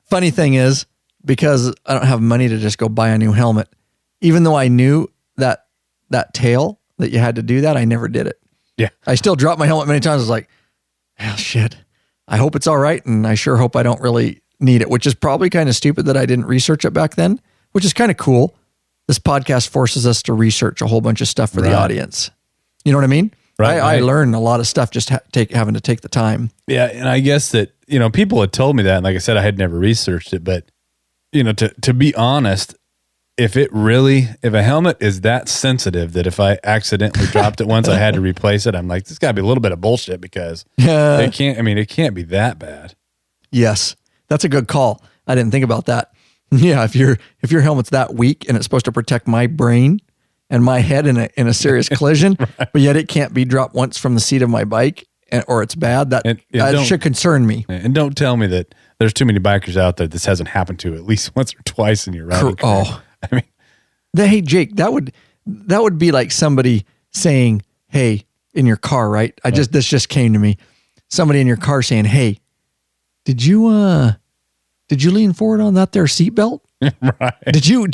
Funny thing is, because I don't have money to just go buy a new helmet, even though I knew that tail that you had to do that, I never did it. Yeah. I still dropped my helmet many times. I was like, hell shit. I hope it's all right. And I sure hope I don't really need it, which is probably kind of stupid that I didn't research it back then, which is kind of cool. This podcast forces us to research a whole bunch of stuff for the audience. You know what I mean? Right. I learned a lot of stuff just having to take the time. Yeah. And I guess that, people had told me that. And like I said, I had never researched it, but to be honest, if a helmet is that sensitive that if I accidentally dropped it once, I had to replace it, I'm like, this gotta be a little bit of bullshit, because it can't be that bad. Yes. That's a good call. I didn't think about that. Yeah, if your helmet's that weak and it's supposed to protect my brain and my head in a serious collision, right. But yet it can't be dropped once from the seat of my bike, or it's bad, that should concern me. And don't tell me that there's too many bikers out there this hasn't happened to at least once or twice in your riding career. Oh, I mean, hey Jake, that would be like somebody saying, "Hey," in your car, right? This just came to me. Somebody in your car saying, "Hey, did you lean forward on that there seatbelt? Right. Did you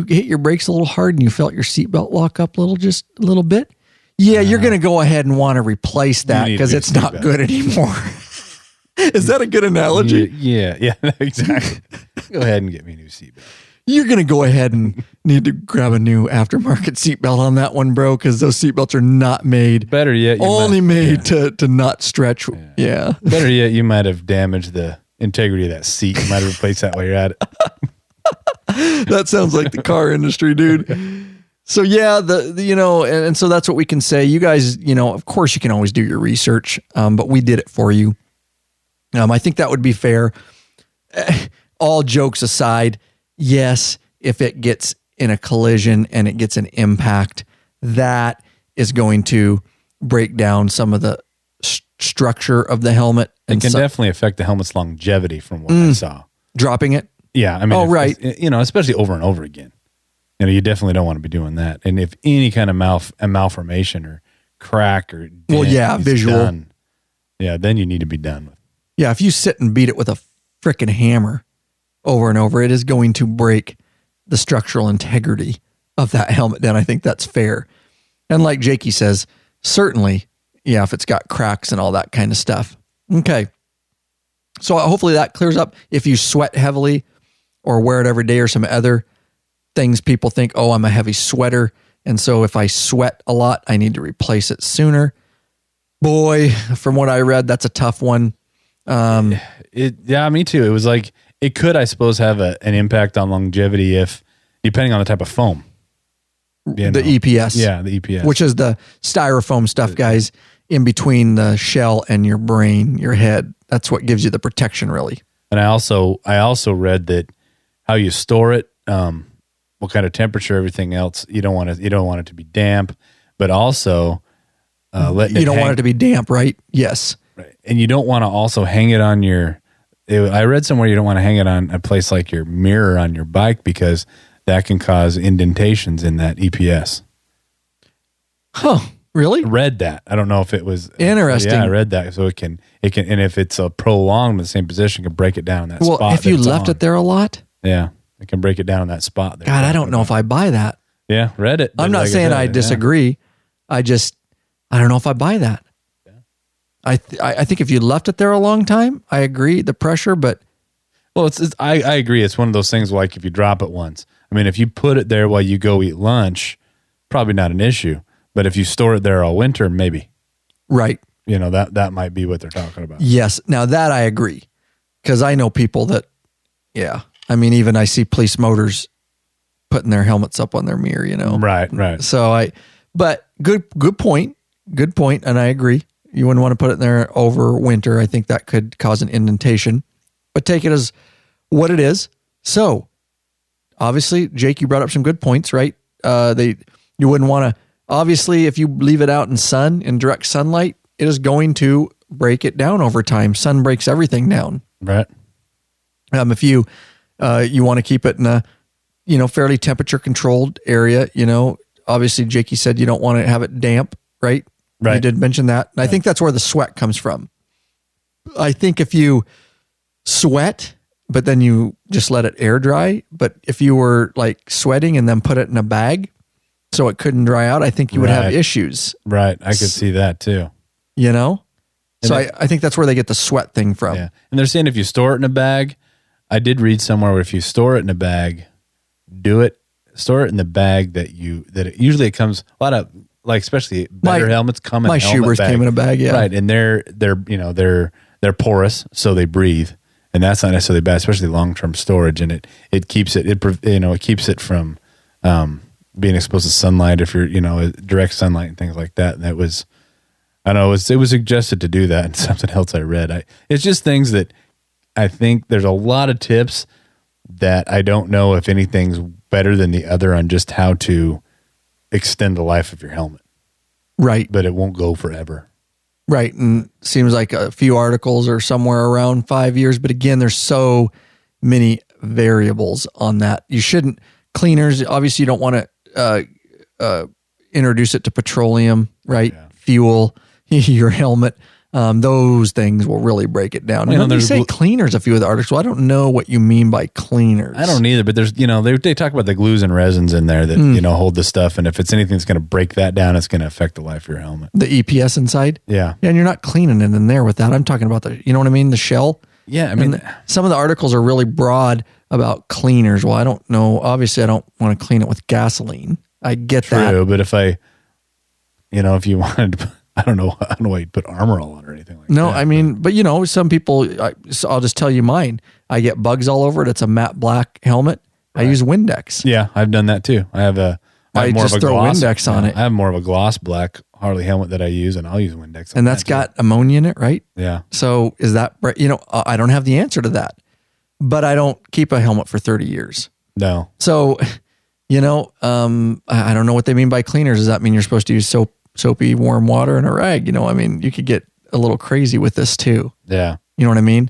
hit your brakes a little hard and you felt your seatbelt lock up just a little bit? Yeah, you're going to go ahead and want to replace that because it's not good anymore." Is that a good analogy? Yeah, exactly. Go ahead and get me a new seatbelt. You're going to go ahead and need to grab a new aftermarket seatbelt on that one, bro, because those seatbelts are not made. Better yet, made to not stretch. Yeah. Better yet, you might have damaged the integrity of that seat. You might have replaced that while you're at it. That sounds like the car industry, dude. So yeah, and so that's what we can say. You guys, of course you can always do your research, but we did it for you. I think that would be fair. All jokes aside, yes, if it gets in a collision and it gets an impact, that is going to break down some of the structure of the helmet. It can definitely affect the helmet's longevity from what I saw. Dropping it? Yeah. I mean, right. Especially over and over again. You definitely don't want to be doing that. And if any kind of malformation or crack or visual. done, then you need to be done with it. Yeah, if you sit and beat it with a frickin' hammer over and over, it is going to break the structural integrity of that helmet down. I think that's fair. And like Jakey says, certainly, if it's got cracks and all that kind of stuff. Okay. So hopefully that clears up. If you sweat heavily or wear it every day or some other things, people think, oh, I'm a heavy sweater, and so if I sweat a lot, I need to replace it sooner. Boy, from what I read, that's a tough one. Me too. It was like, it could, I suppose, have an impact on longevity depending on the type of foam. The EPS. Yeah, the EPS. Which is the styrofoam stuff, guys, in between the shell and your brain, your head. That's what gives you the protection, really. And I also read that how you store it, what kind of temperature, everything else. You don't want it to be damp, but also you don't want it to be damp, right? Yes. Right. And you don't want to also hang it on I read somewhere you don't want to hang it on a place like your mirror on your bike because that can cause indentations in that EPS. Huh. Really? Read that. I don't know if it was interesting. Yeah, I read that. So it can, and if it's a prolonged in the same position, it can break it down in that spot. Well, if you left it there a lot, it can break it down in that spot there. God, I don't know if I buy that. Yeah, read it. I'm not saying I disagree. I don't know if I buy that. I think if you left it there a long time, I agree, the pressure, but... Well, I agree. It's one of those things like if you drop it once. I mean, if you put it there while you go eat lunch, probably not an issue. But if you store it there all winter, maybe. Right. That might be what they're talking about. Yes. Now that I agree. Because I know people that, I mean, even I see police motors putting their helmets up on their mirror, Right. So but good point. Good point. And I agree. You wouldn't want to put it in there over winter. I think that could cause an indentation, but take it as what it is. So obviously, Jake, you brought up some good points, right? You wouldn't want to, obviously, if you leave it out in direct sunlight, it is going to break it down over time. Sun breaks everything down. Right. If you want to keep it in a, fairly temperature controlled area, obviously Jakey said you don't want to have it damp, right? Right. You did mention that. And I think that's where the sweat comes from. I think if you sweat, but then you just let it air dry, but if you were like sweating and then put it in a bag so it couldn't dry out, I think you would have issues. Right. I could see that too. So I think that's where they get the sweat thing from. Yeah. And they're saying if you store it in a bag, I did read somewhere where if you store it in a bag, store it in the bag that usually it comes a lot of, like especially better helmets come in a helmet Schubers bag. came in a bag, yeah. Right, and they're porous, so they breathe, and that's not necessarily bad, especially long-term storage. And it keeps it from being exposed to sunlight if you're direct sunlight and things like that. And it was suggested to do that. And something else I read, it's just things that I think there's a lot of tips that I don't know if anything's better than the other on just how to extend the life of your helmet. Right. But it won't go forever. Right. And seems like a few articles are somewhere around 5 years. But again, there's so many variables on that. You shouldn't, cleaners, obviously you don't want to introduce it to petroleum, right? Yeah. Fuel, your helmet. Those things will really break it down. Well, they say cleaners a few of the articles. Well, I don't know what you mean by cleaners. I don't either, but there's, they talk about the glues and resins in there that, hold the stuff. And if it's anything that's going to break that down, it's going to affect the life of your helmet. The EPS inside? Yeah. Yeah. And you're not cleaning it in there with that. I'm talking about you know what I mean? The shell. Yeah. I mean, some of the articles are really broad about cleaners. Well, I don't know. Obviously I don't want to clean it with gasoline. I get that. True. But if if you wanted to, I don't know why you'd put armor all on or anything like that. No, I mean, but some people, I'll just tell you mine. I get bugs all over it. It's a matte black helmet. Right. I use Windex. Yeah, I've done that too. I just throw Windex on it. I have more of a gloss black Harley helmet that I use, and I'll use Windex. And that's got ammonia in it, right? Yeah. So is that, I don't have the answer to that, but I don't keep a helmet for 30 years. No. So, I don't know what they mean by cleaners. Does that mean you're supposed to use soapy warm water and a rag? You could get a little crazy with this too. Yeah. You know what I mean?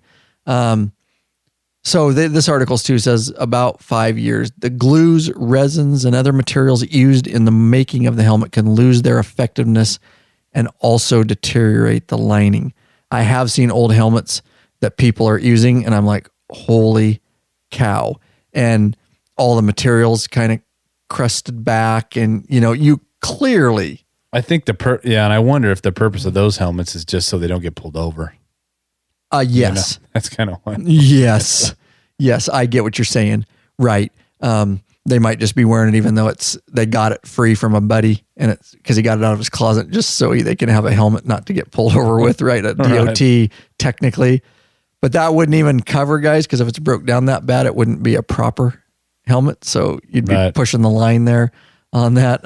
So this article too says about 5 years, the glues, resins, and other materials used in the making of the helmet can lose their effectiveness and also deteriorate the lining. I have seen old helmets that people are using and I'm like, holy cow. And all the materials kind of crusted back and, you clearly... I think and I wonder if the purpose of those helmets is just so they don't get pulled over. Yes. That's kind of one. Yes. Yes, I get what you're saying. Right. They might just be wearing it even though they got it free from a buddy and it's because he got it out of his closet just so they can have a helmet not to get pulled over with, right? A DOT right. Technically. But that wouldn't even cover, guys, because if it's broke down that bad, it wouldn't be a proper helmet. So you'd be pushing the line there on that.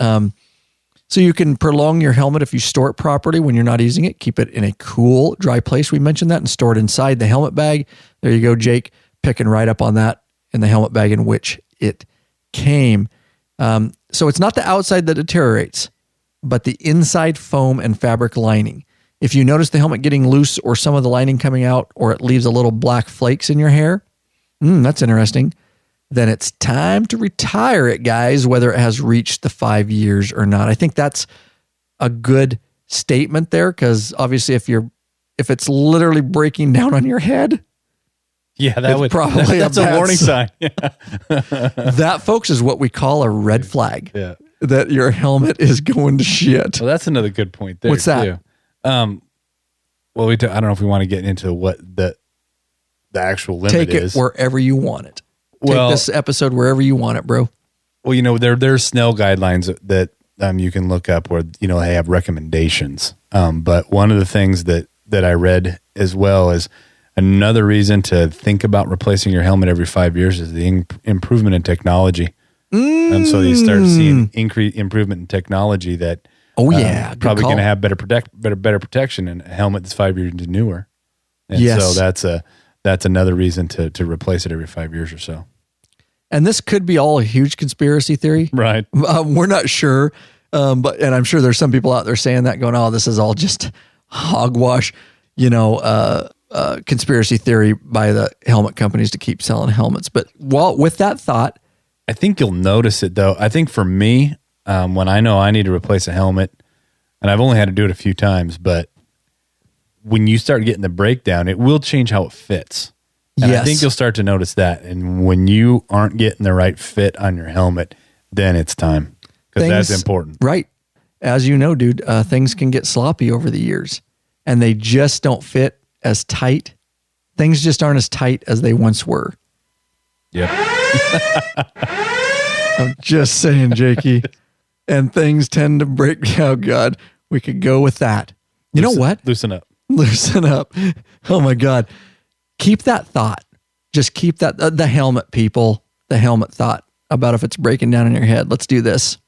So you can prolong your helmet if you store it properly when you're not using it. Keep it in a cool, dry place. We mentioned that, and store it inside the helmet bag. There you go, Jake, picking right up on that in the helmet bag in which it came. So it's not the outside that deteriorates, but the inside foam and fabric lining. If you notice the helmet getting loose or some of the lining coming out, or it leaves a little black flakes in your hair, that's interesting. Then it's time to retire it, guys, whether it has reached the 5 years or not. I think that's a good statement there because obviously if it's literally breaking down on your head, that's a warning sign. Yeah. That, folks, is what we call a red flag. Yeah. That your helmet is going to shit. Well, that's another good point there. What's that? Too. I don't know if we want to get into what the actual limit is. Take it wherever you want it. Take this episode wherever you want it, bro. Well, there's SNELL guidelines that you can look up where, they have recommendations. But one of the things that I read as well is another reason to think about replacing your helmet every 5 years is the improvement in technology. And so you start seeing improvement in technology that probably going to have better protection in a helmet that's 5 years newer. And so that's another reason to replace it every 5 years or so. And this could be all a huge conspiracy theory. Right. We're not sure. And I'm sure there's some people out there saying that going, this is all just hogwash, conspiracy theory by the helmet companies to keep selling helmets. But with that thought, I think you'll notice it though. I think for me, when I know I need to replace a helmet, and I've only had to do it a few times, but when you start getting the breakdown, it will change how it fits. And I think you'll start to notice that. And when you aren't getting the right fit on your helmet, then it's time. Because that's important. Right. As you know, dude, things can get sloppy over the years. And they just don't fit as tight. Things just aren't as tight as they once were. Yep. I'm just saying, Jakey. And things tend to break. Oh, God. We could go with that. You know what? Loosen up. Loosen up. Oh, my God. Keep that thought. Just keep that, the helmet, people, the helmet thought about if it's breaking down in your head. Let's do this.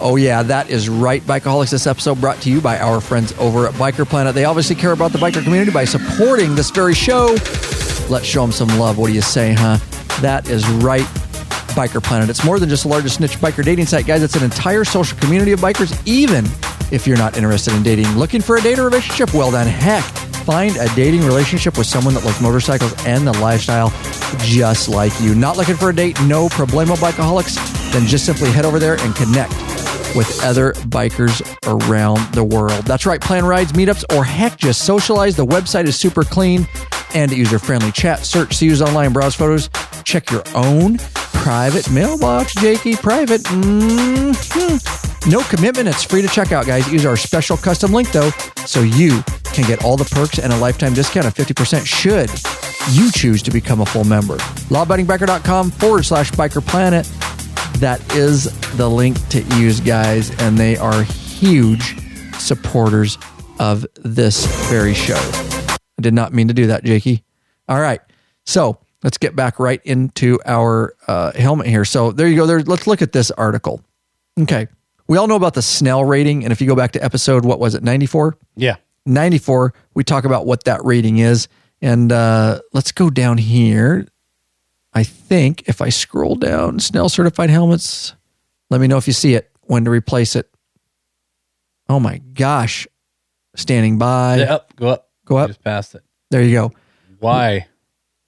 Oh, yeah, that is right, Bikeaholics. This episode brought to you by our friends over at Biker Planet. They obviously care about the biker community by supporting this very show. Let's show them some love. What do you say, huh? That is right, Biker Planet. It's more than just the largest niche biker dating site, guys. It's an entire social community of bikers, even if you're not interested in dating. Looking for a date or relationship? Well, then, heck, find a dating relationship with someone that likes motorcycles and the lifestyle just like you. Not looking for a date? No problemo, Bikeaholics. Then just simply head over there and connect with other bikers around the world. That's right, plan rides, meetups, or heck, just socialize. The website is super clean and user-friendly. Chat, search, see who's online, browse photos, check your own private mailbox, Jakey, private. No commitment. It's free to check out, guys. Use our special custom link, though, so you can get all the perks and a lifetime discount of 50% should you choose to become a full member. Lawabidingbiker.com/bikerplanet. That is the link to use, guys, and they are huge supporters of this very show. I did not mean to do that, Jakey. All right, so let's get back right into our helmet here. So there you go. Let's look at this article. Okay, we all know about the SNELL rating, and if you go back to episode, what was it, 94? Yeah. 94, we talk about what that rating is, and let's go down here. I think if I scroll down, SNELL certified helmets, let me know if you see it, when to replace it. Oh my gosh. Standing by. Yeah, go up. Go up. Just past it. There you go. Why?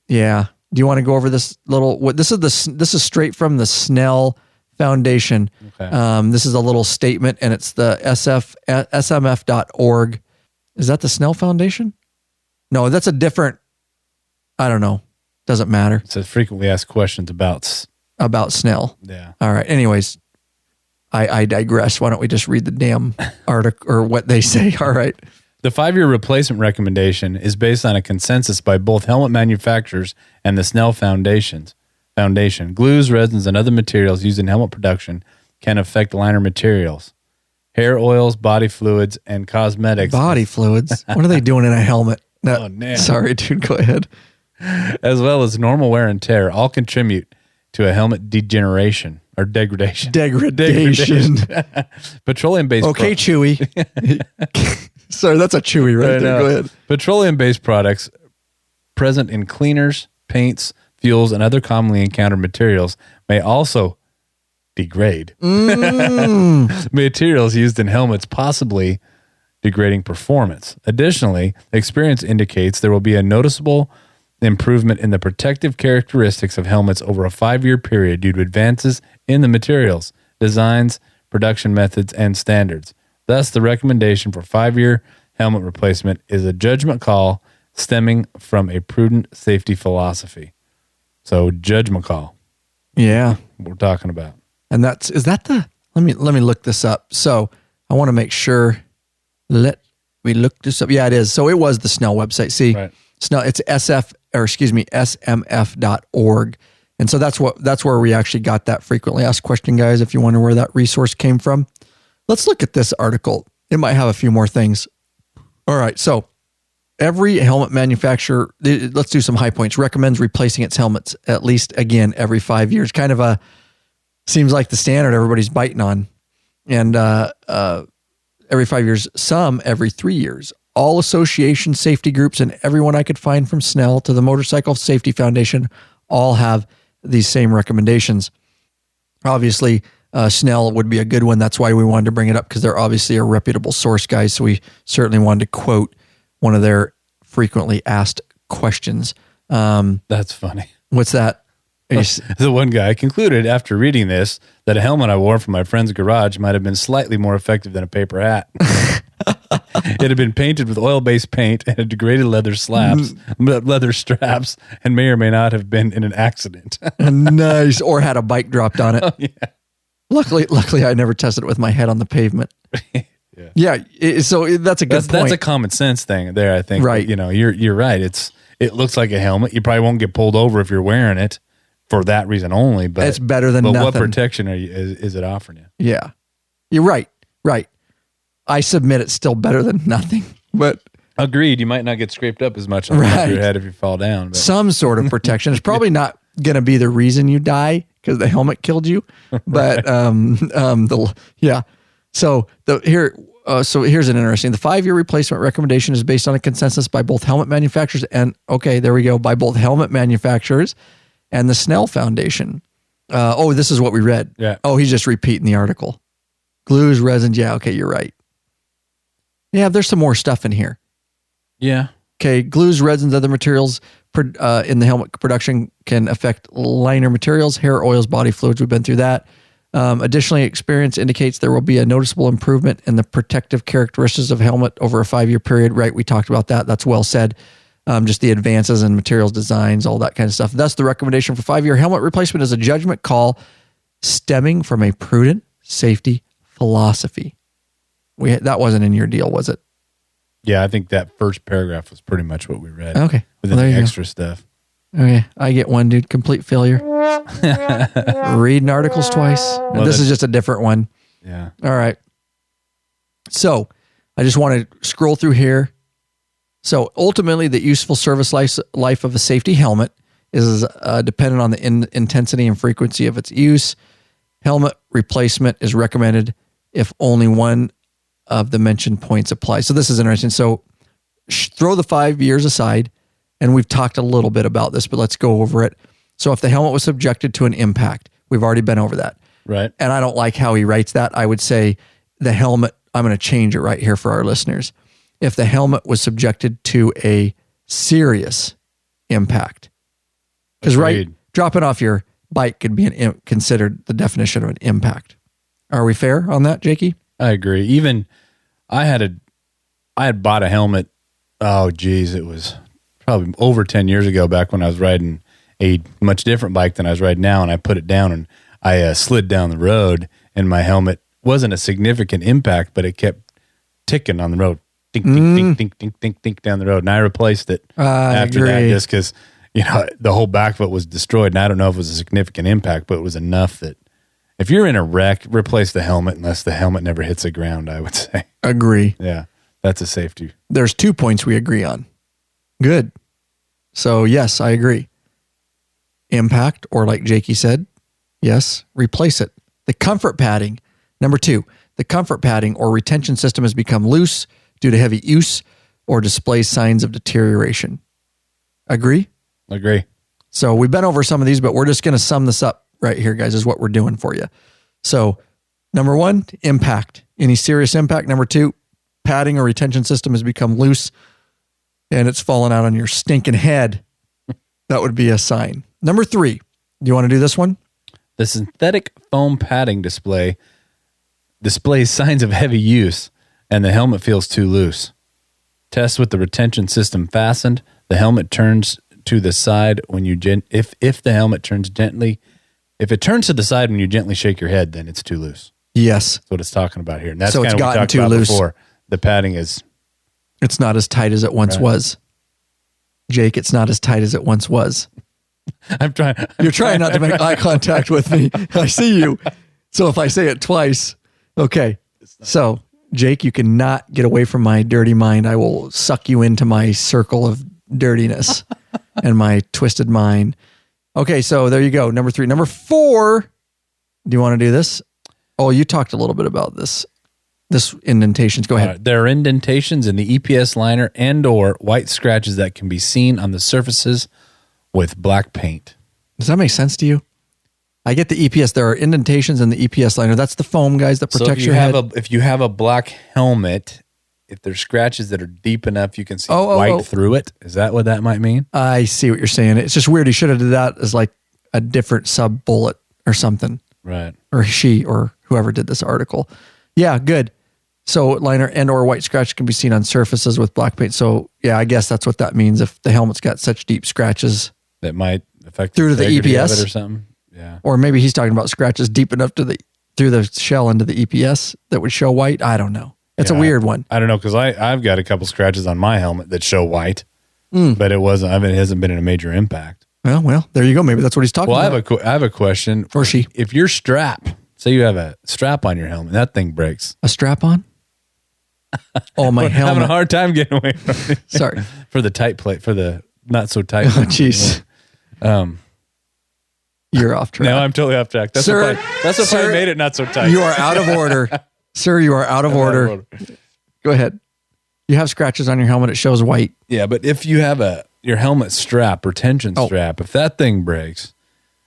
Yeah. Do you want to go over this little, this is straight from the SNELL Foundation. Okay. This is a little statement, and it's the smf.org. Is that the SNELL Foundation? No, that's a different, I don't know. Doesn't matter. It says frequently asked questions about SNELL. Yeah. All right. Anyways, I digress. Why don't we just read the damn article or what they say? All right. The 5-year replacement recommendation is based on a consensus by both helmet manufacturers and the SNELL Foundation. Glues, resins, and other materials used in helmet production can affect liner materials. Hair oils, body fluids, and cosmetics. Body fluids? What are they doing in a helmet? No, Oh, man. Sorry, dude. Go ahead. As well as normal wear and tear, all contribute to a helmet degeneration or degradation. Degradation. Petroleum-based. Okay, Chewy. Sorry, that's a Chewy right there. Go ahead. Petroleum-based products present in cleaners, paints, fuels, and other commonly encountered materials may also degrade. Materials used in helmets possibly degrading performance. Additionally, experience indicates there will be a noticeable improvement in the protective characteristics of helmets over a 5-year period due to advances in the materials, designs, production methods, and standards. Thus, the recommendation for 5-year helmet replacement is a judgment call stemming from a prudent safety philosophy. So, judgment call. Yeah. We're talking about. And let me look this up. So I want to make sure. Let me look this up. Yeah, it is. So it was the SNELL website. See, Right. SNELL, it's smf.org. And so that's where we actually got that frequently asked question, guys, if you wonder where that resource came from. Let's look at this article. It might have a few more things. All right. So every helmet manufacturer, let's do some high points, recommends replacing its helmets at least, again, every 5 years. Kind of seems like the standard everybody's biting on. And every 5 years, some every 3 years. All association safety groups and everyone I could find from SNELL to the Motorcycle Safety Foundation all have these same recommendations. Obviously, SNELL would be a good one. That's why we wanted to bring it up, because they're obviously a reputable source, guys. So we certainly wanted to quote one of their frequently asked questions. That's funny. What's that? The one guy concluded after reading this that a helmet I wore from my friend's garage might have been slightly more effective than a paper hat. It had been painted with oil-based paint and had degraded leather straps, and may or may not have been in an accident. Nice. Or had a bike dropped on it. Oh, yeah. Luckily, I never tested it with my head on the pavement. Yeah. So that's a good point. That's a common sense thing there, I think. Right. You know, you're right. It looks like a helmet. You probably won't get pulled over if you're wearing it for that reason only. But it's better than nothing. But what protection is it offering you? Yeah. You're right. Right. I submit it's still better than nothing. But agreed. You might not get scraped up as much on the top of your head if you fall down. But. Some sort of protection. It's probably not going to be the reason you die because the helmet killed you. But yeah. So here's an interesting. The 5-year replacement recommendation is based on a consensus by both helmet manufacturers and by both helmet manufacturers and the Snell Foundation. This is what we read. Yeah. Oh, he's just repeating the article. Glues, resins. Yeah. Okay. You're right. Yeah. There's some more stuff in here. Yeah. Okay. Glues, resins, other materials in the helmet production can affect liner materials, hair oils, body fluids. We've been through that. Additionally, experience indicates there will be a noticeable improvement in the protective characteristics of helmet over a 5-year period. Right. We talked about that. That's well said. Just the advances in materials designs, all that kind of stuff. Thus, the recommendation for 5-year helmet replacement is a judgment call stemming from a prudent safety philosophy. That wasn't in your deal, was it? Yeah, I think that first paragraph was pretty much what we read. Okay. With the extra stuff. Okay. I get one, dude. Complete failure. Reading articles twice. Well, this is just a different one. Yeah. All right. So I just want to scroll through here. So ultimately, the useful service life of a safety helmet is dependent on the intensity and frequency of its use. Helmet replacement is recommended if only one of the mentioned points apply. So this is interesting. So throw the 5 years aside, and we've talked a little bit about this, but let's go over it. So if the helmet was subjected to an impact, we've already been over that. Right. And I don't like how he writes that. I would say the helmet, I'm going to change it right here for our listeners. If the helmet was subjected to a serious impact. Because dropping off your bike could be considered the definition of an impact. Are we fair on that, Jakey? I agree. Even I had bought a helmet. Oh, geez, it was probably over 10 years ago. Back when I was riding a much different bike than I was riding now, and I put it down and I slid down the road, and my helmet wasn't a significant impact, but it kept ticking on the road, dink, dink, dink, dink, dink, dink, dink down the road, and I replaced it after that just because the whole back foot was destroyed, and I don't know if it was a significant impact, but it was enough that. If you're in a wreck, replace the helmet unless the helmet never hits the ground, I would say. Agree. Yeah, that's a safety. There's 2 points we agree on. Good. So, yes, I agree. Impact, or like Jakey said, yes, replace it. The comfort padding. Number 2, the comfort padding or retention system has become loose due to heavy use or displays signs of deterioration. Agree? Agree. So we've been over some of these, but we're just going to sum this up. Right here, guys, is what we're doing for you. So, number 1, impact. Any serious impact. Number 2, padding or retention system has become loose and it's fallen out on your stinking head. That would be a sign. Number 3, do you want to do this one? The synthetic foam padding displays signs of heavy use and the helmet feels too loose. Test with the retention system fastened. The helmet turns to the side when you if the helmet turns gently. If it turns to the side when you gently shake your head, then it's too loose. Yes. That's what it's talking about here. And that's so kind of what we talked about before. The padding is... It's not as tight as it once was. Jake, it's not as tight as it once was. I'm trying. You're trying not to make eye contact with me. I see you. So if I say it twice, okay. So, Jake, you cannot get away from my dirty mind. I will suck you into my circle of dirtiness and my twisted mind. Okay, so there you go. Number 3. Number 4, do you want to do this? Oh, you talked a little bit about this indentations. Go ahead. There are indentations in the EPS liner and or white scratches that can be seen on the surfaces with black paint. Does that make sense to you? I get the EPS. There are indentations in the EPS liner. That's the foam, guys, that protects your head. If you have a black helmet, if there's scratches that are deep enough, you can see white through it. Is that what that might mean? I see what you're saying. It's just weird. He should have did that as like a different sub bullet or something. Right. Or she or whoever did this article. Yeah, good. So liner and or white scratch can be seen on surfaces with black paint. So yeah, I guess that's what that means. If the helmet's got such deep scratches. That might affect through to the EPS or something. Yeah. Or maybe he's talking about scratches deep enough through the shell into the EPS that would show white. I don't know. It's a weird one. I don't know, because I've got a couple scratches on my helmet that show white, but it hasn't been in a major impact. Well, there you go. Maybe that's what he's talking about. I have a question. Or she. If your strap, say you have a strap on your helmet, that thing breaks. A strap on? Oh, my helmet. Having a hard time getting away from it. Sorry. For the tight plate, for the not so tight. Oh, jeez. You're off track. No, I'm totally off track. That's Sir, what probably made it not so tight. You are out of order. Sir, you are out of order. Go ahead. You have scratches on your helmet. It shows white. Yeah, but if you have your helmet strap or tension strap, if that thing breaks,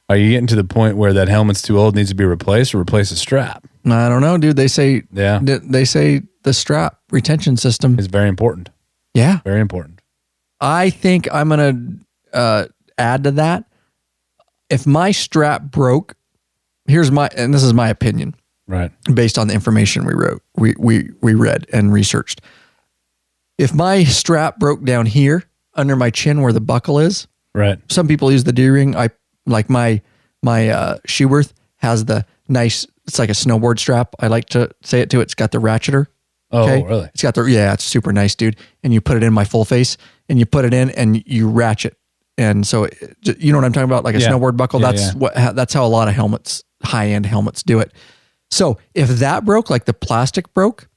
are you getting to the point where that helmet's too old, needs to be replaced, or replace the strap? I don't know, dude. They say they say the strap retention system is very important. Yeah, very important. I think I'm going to add to that. If my strap broke, and this is my opinion, right, based on the information we read and researched. If my strap broke down here under my chin where the buckle is, right. Some people use the D-ring. I like my Schuberth has the nice. It's like a snowboard strap. I like to say it too. It's got the ratcheter. Okay? Oh, really? It's got it's super nice, dude. And you put it in my full face, and you put it in, and you ratchet. And so, you know what I'm talking about? Like a snowboard buckle. That's how a lot of helmets, high-end helmets, do it. So if that broke, like the plastic broke,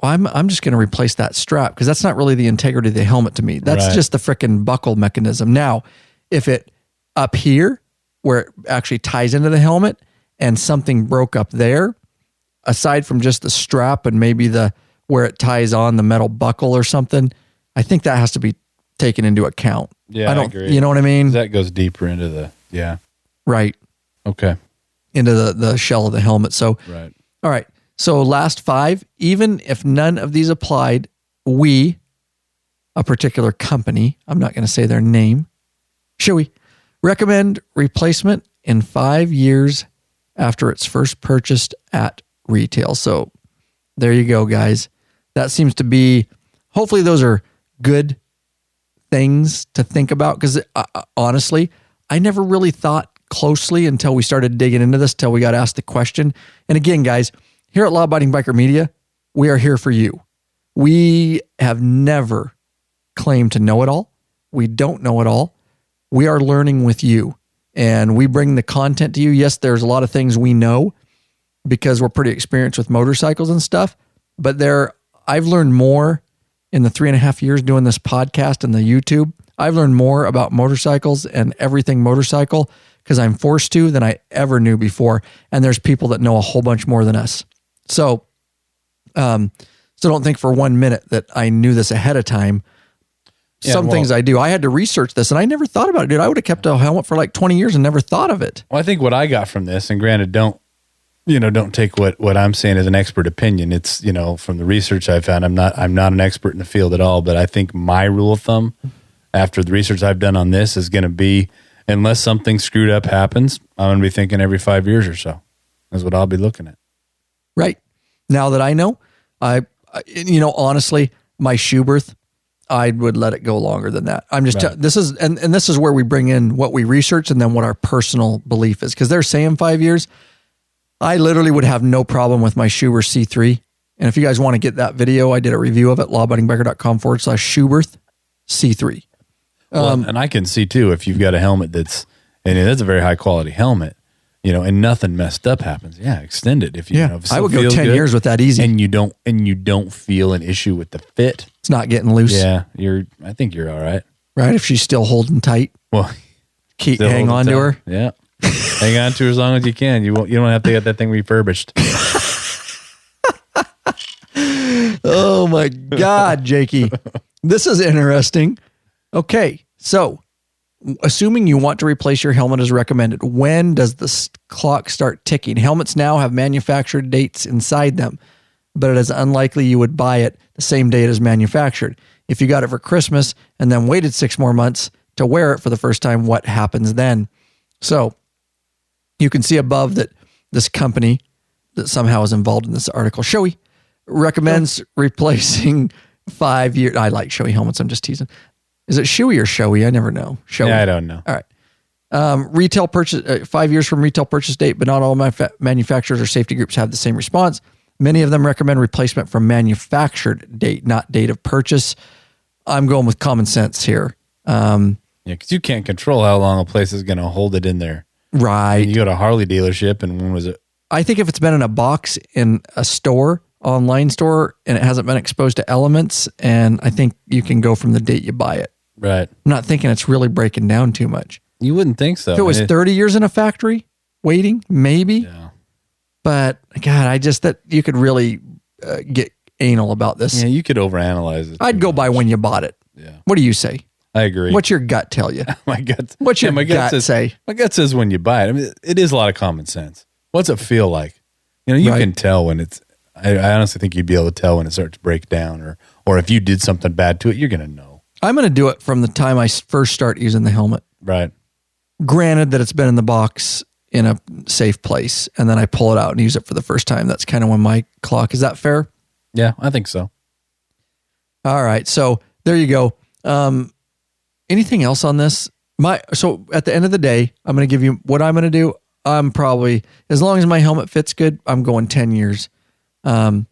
well, I'm just going to replace that strap because that's not really the integrity of the helmet to me. That's just the frickin' buckle mechanism. Now, if it up here where it actually ties into the helmet and something broke up there, aside from just the strap and maybe where it ties on the metal buckle or something, I think that has to be taken into account. Yeah, I agree. You know what I mean? That goes deeper into right. Okay. Into the shell of the helmet. So, right. All right. So last 5, even if none of these applied, we, a particular company, I'm not going to say their name, shall we, recommend replacement in 5 years after it's first purchased at retail. So there you go, guys. That seems to be, hopefully those are good things to think about because honestly, I never really thought closely until we started digging into this, till we got asked the question. And again, guys, here at Law Abiding Biker Media, we are here for you. We have never claimed to know it all. We don't know it all. We are learning with you, and we bring the content to you. Yes, there's a lot of things we know because we're pretty experienced with motorcycles and stuff, but I've learned more in the 3.5 years doing this podcast and the YouTube. I've learned more about motorcycles and everything motorcycle because I'm forced to than I ever knew before. And there's people that know a whole bunch more than us. So don't think for 1 minute that I knew this ahead of time. Some things I do. I had to research this and I never thought about it, dude. I would have kept a helmet for like 20 years and never thought of it. Well, I think what I got from this, and granted, don't take what I'm saying as an expert opinion. It's, from the research I found, I'm not an expert in the field at all, but I think my rule of thumb after the research I've done on this is going to be, unless something screwed up happens, I'm going to be thinking every 5 years or so. That's what I'll be looking at. Right. Now that I know, honestly, my Schuberth, I would let it go longer than that. I'm just, this is where we bring in what we research and then what our personal belief is. Cause they're saying 5 years. I literally would have no problem with my Schuberth C3. And if you guys want to get that video, I did a review of it, lawabidingbiker.com/Schuberth C3. And I can see too, if you've got a helmet that's a very high quality helmet, and nothing messed up happens. Yeah. Extend it. If if I would go 10 years with that easy. And you don't feel an issue with the fit. It's not getting loose. Yeah. I think you're all right. Right. If she's still holding tight, well, hang on to her. Yeah. Hang on to her as long as you can. You don't have to get that thing refurbished. Oh my God, Jakey. This is interesting. Okay. So assuming you want to replace your helmet as recommended, when does the clock start ticking? Helmets now have manufactured dates inside them, but it is unlikely you would buy it the same day it is manufactured. If you got it for Christmas and then waited 6 more months to wear it for the first time, what happens then? So you can see above that this company that somehow is involved in this article, Shoei, recommends replacing 5 years. I like Shoei helmets. I'm just teasing. Is it Shoei or Shoei? I never know. Shoei. Yeah, I don't know. All right. Retail purchase, 5 years from retail purchase date, but not all manufacturers or safety groups have the same response. Many of them recommend replacement from manufactured date, not date of purchase. I'm going with common sense here. Because you can't control how long a place is going to hold it in there. Right. You go to a Harley dealership, and when was it? I think if it's been in a box in a store, online store, and it hasn't been exposed to elements, and I think you can go from the date you buy it. Right. I'm not thinking it's really breaking down too much. You wouldn't think so. If it was 30 years in a factory waiting, maybe. Yeah. But God, that you could really get anal about this. Yeah, you could overanalyze it. I'd go by when you bought it. Yeah. What do you say? I agree. What's your gut tell you? My gut. What's your gut say? My gut says when you buy it. I mean, it is a lot of common sense. What's it feel like? You can tell when it's. I honestly think you'd be able to tell when it starts to break down, or if you did something bad to it, you're gonna know. I'm gonna do it from the time I first start using the helmet. Right. Granted that it's been in the box in a safe place, and then I pull it out and use it for the first time. That's kind of when my clock. Is that fair? Yeah, I think so. All right, so there you go. Anything else on this? So at the end of the day, I'm going to give you what I'm going to do. I'm probably, as long as my helmet fits good, I'm going 10 years. And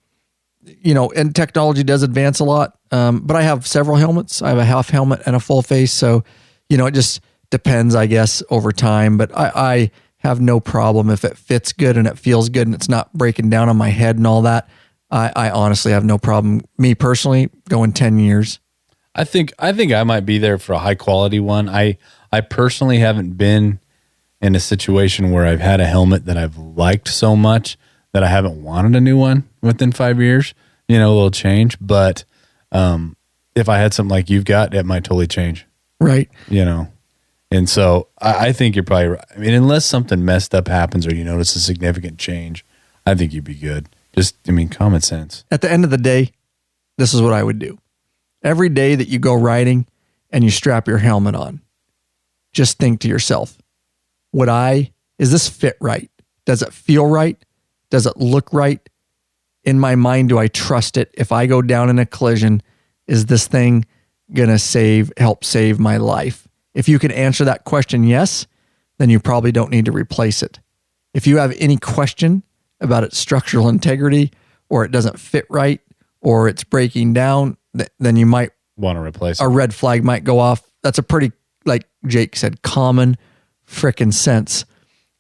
technology does advance a lot. But I have several helmets. I have a half helmet and a full face. So, it just depends, I guess, over time. But I have no problem if it fits good and it feels good and it's not breaking down on my head and all that. I honestly have no problem. Me personally, going 10 years. I think I might be there for a high quality one. I personally haven't been in a situation where I've had a helmet that I've liked so much that I haven't wanted a new one within 5 years. A little change. But if I had something like you've got, it might totally change. Right. And so I think you're probably right. I mean, unless something messed up happens or you notice a significant change, I think you'd be good. Just, common sense. At the end of the day, this is what I would do. Every day that you go riding and you strap your helmet on, just think to yourself, is this fit right? Does it feel right? Does it look right? In my mind, do I trust it? If I go down in a collision, is this thing going to help save my life? If you can answer that question, yes, then you probably don't need to replace it. If you have any question about its structural integrity, or it doesn't fit right, or it's breaking down, then you might want to replace it. A red flag might go off. That's a pretty, like Jake said, common frickin' sense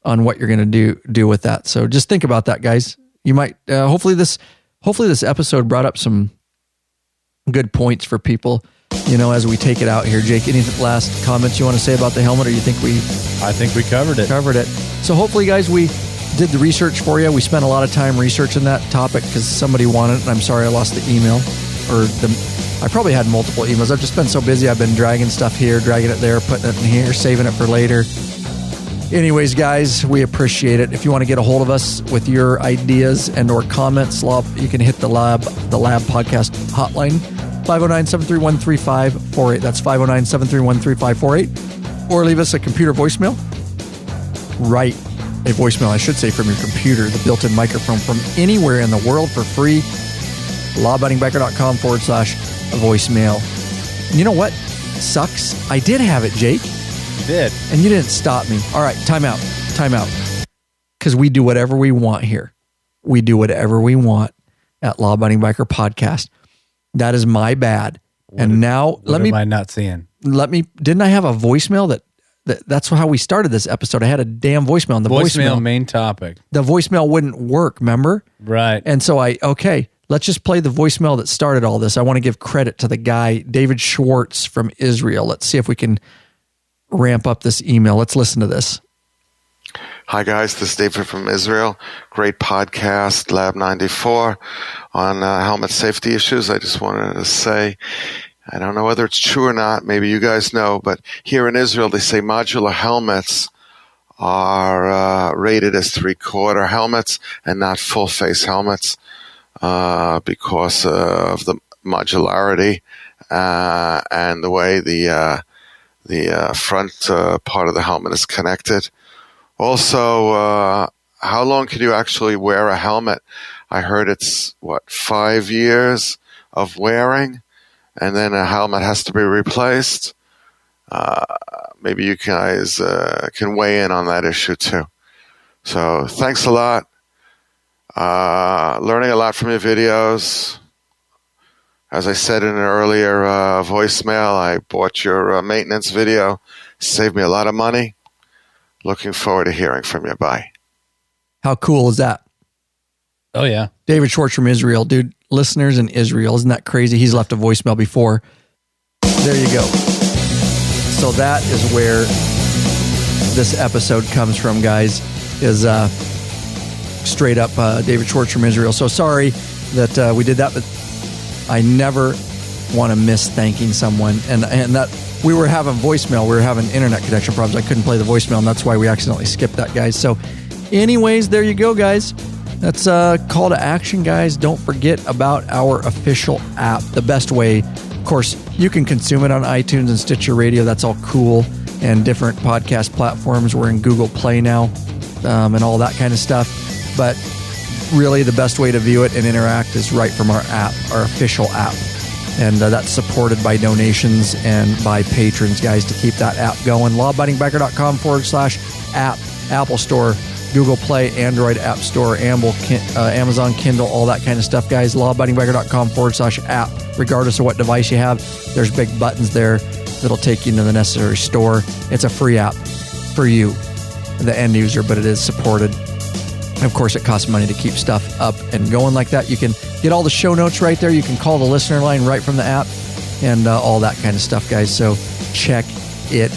on what you're going to do with that. So just think about that, guys. You might, hopefully this episode brought up some good points for people, as we take it out here. Jake, any last comments you want to say about the helmet, or you think I think we covered it. So hopefully, guys, we did the research for you. We spent a lot of time researching that topic because somebody wanted it, and I'm sorry I lost the email. I probably had multiple emails. I've just been so busy. I've been dragging stuff here, dragging it there, putting it in here, saving it for later. Anyways, guys, we appreciate it. If you want to get a hold of us with your ideas and or comments, you can hit the LAB podcast hotline, 509-731-3548. That's 509-731-3548. Or leave us a computer voicemail. Write a voicemail, I should say, from your computer, the built-in microphone from anywhere in the world for free. lawabidingbiker.com/voicemail. And you know what sucks? I did have it, Jake. You did. And you didn't stop me. All right, time out. Because we do whatever we want here. We do whatever we want at Law Abiding Biker Podcast. That is my bad. Am I not seeing? Didn't I have a voicemail that's how we started this episode? I had a damn voicemail. And the voicemail main topic. The voicemail wouldn't work, remember? Right. And so let's just play the voicemail that started all this. I want to give credit to the guy, David Schwartz from Israel. Let's see if we can ramp up this email. Let's listen to this. Hi guys, this is David from Israel. Great podcast, Lab 94 on helmet safety issues. I just wanted to say, I don't know whether it's true or not, maybe you guys know, but here in Israel they say modular helmets are rated as 3/4 helmets and not full face helmets because of the modularity and the way the front part of the helmet is connected. Also, how long can you actually wear a helmet? I heard it's, 5 years of wearing, and then a helmet has to be replaced. Maybe you guys can weigh in on that issue too. So thanks a lot. Learning a lot from your videos. As I said in an earlier voicemail, I bought your maintenance video. Saved me a lot of money. Looking forward to hearing from you. Bye. How cool is that? Oh, yeah. David Schwartz from Israel. Dude, listeners in Israel. Isn't that crazy? He's left a voicemail before. There you go. So that is where this episode comes from, guys, is straight up David Schwartz from Israel. So sorry that we did that, but I never want to miss thanking someone. And that we were having voicemail. We were having internet connection problems. I couldn't play the voicemail, and that's why we accidentally skipped that, guys. So anyways, there you go, guys. That's a call to action, guys. Don't forget about our official app. The best way, of course, you can consume it on iTunes and Stitcher Radio. That's all cool. And different podcast platforms. We're in Google Play now, and all that kind of stuff. But really, the best way to view it and interact is right from our app, our official app. And that's supported by donations and by patrons, guys, to keep that app going. lawabidingbiker.com/app, Apple Store, Google Play, Android App Store, Amazon Kindle, all that kind of stuff, guys. lawabidingbiker.com/app. Regardless of what device you have, there's big buttons there that'll take you into the necessary store. It's a free app for you, the end user, but it is supported. And of course, it costs money to keep stuff up and going like that. You can get all the show notes right there. You can call the listener line right from the app and all that kind of stuff, guys. So check it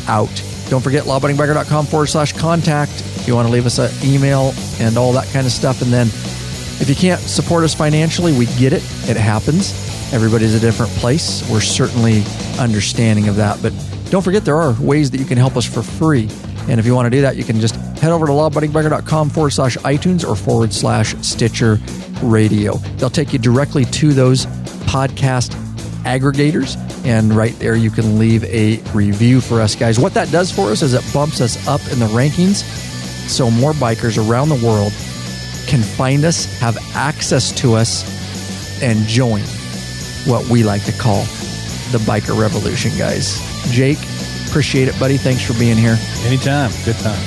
out. Don't forget lawabidingbiker.com/contact if you want to leave us an email and all that kind of stuff. And then if you can't support us financially, we get it. It happens. Everybody's a different place. We're certainly understanding of that. But don't forget, there are ways that you can help us for free. And if you want to do that, you can just head over to lawabidingbiker.com/iTunes or /Stitcher Radio. They'll take you directly to those podcast aggregators. And right there, you can leave a review for us, guys. What that does for us is it bumps us up in the rankings so more bikers around the world can find us, have access to us, and join what we like to call the biker revolution, guys. Jake, appreciate it, buddy. Thanks for being here. Anytime. Good time.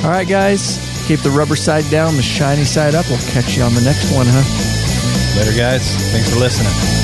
All right, guys. Keep the rubber side down, the shiny side up. We'll catch you on the next one, huh? Later, guys. Thanks for listening.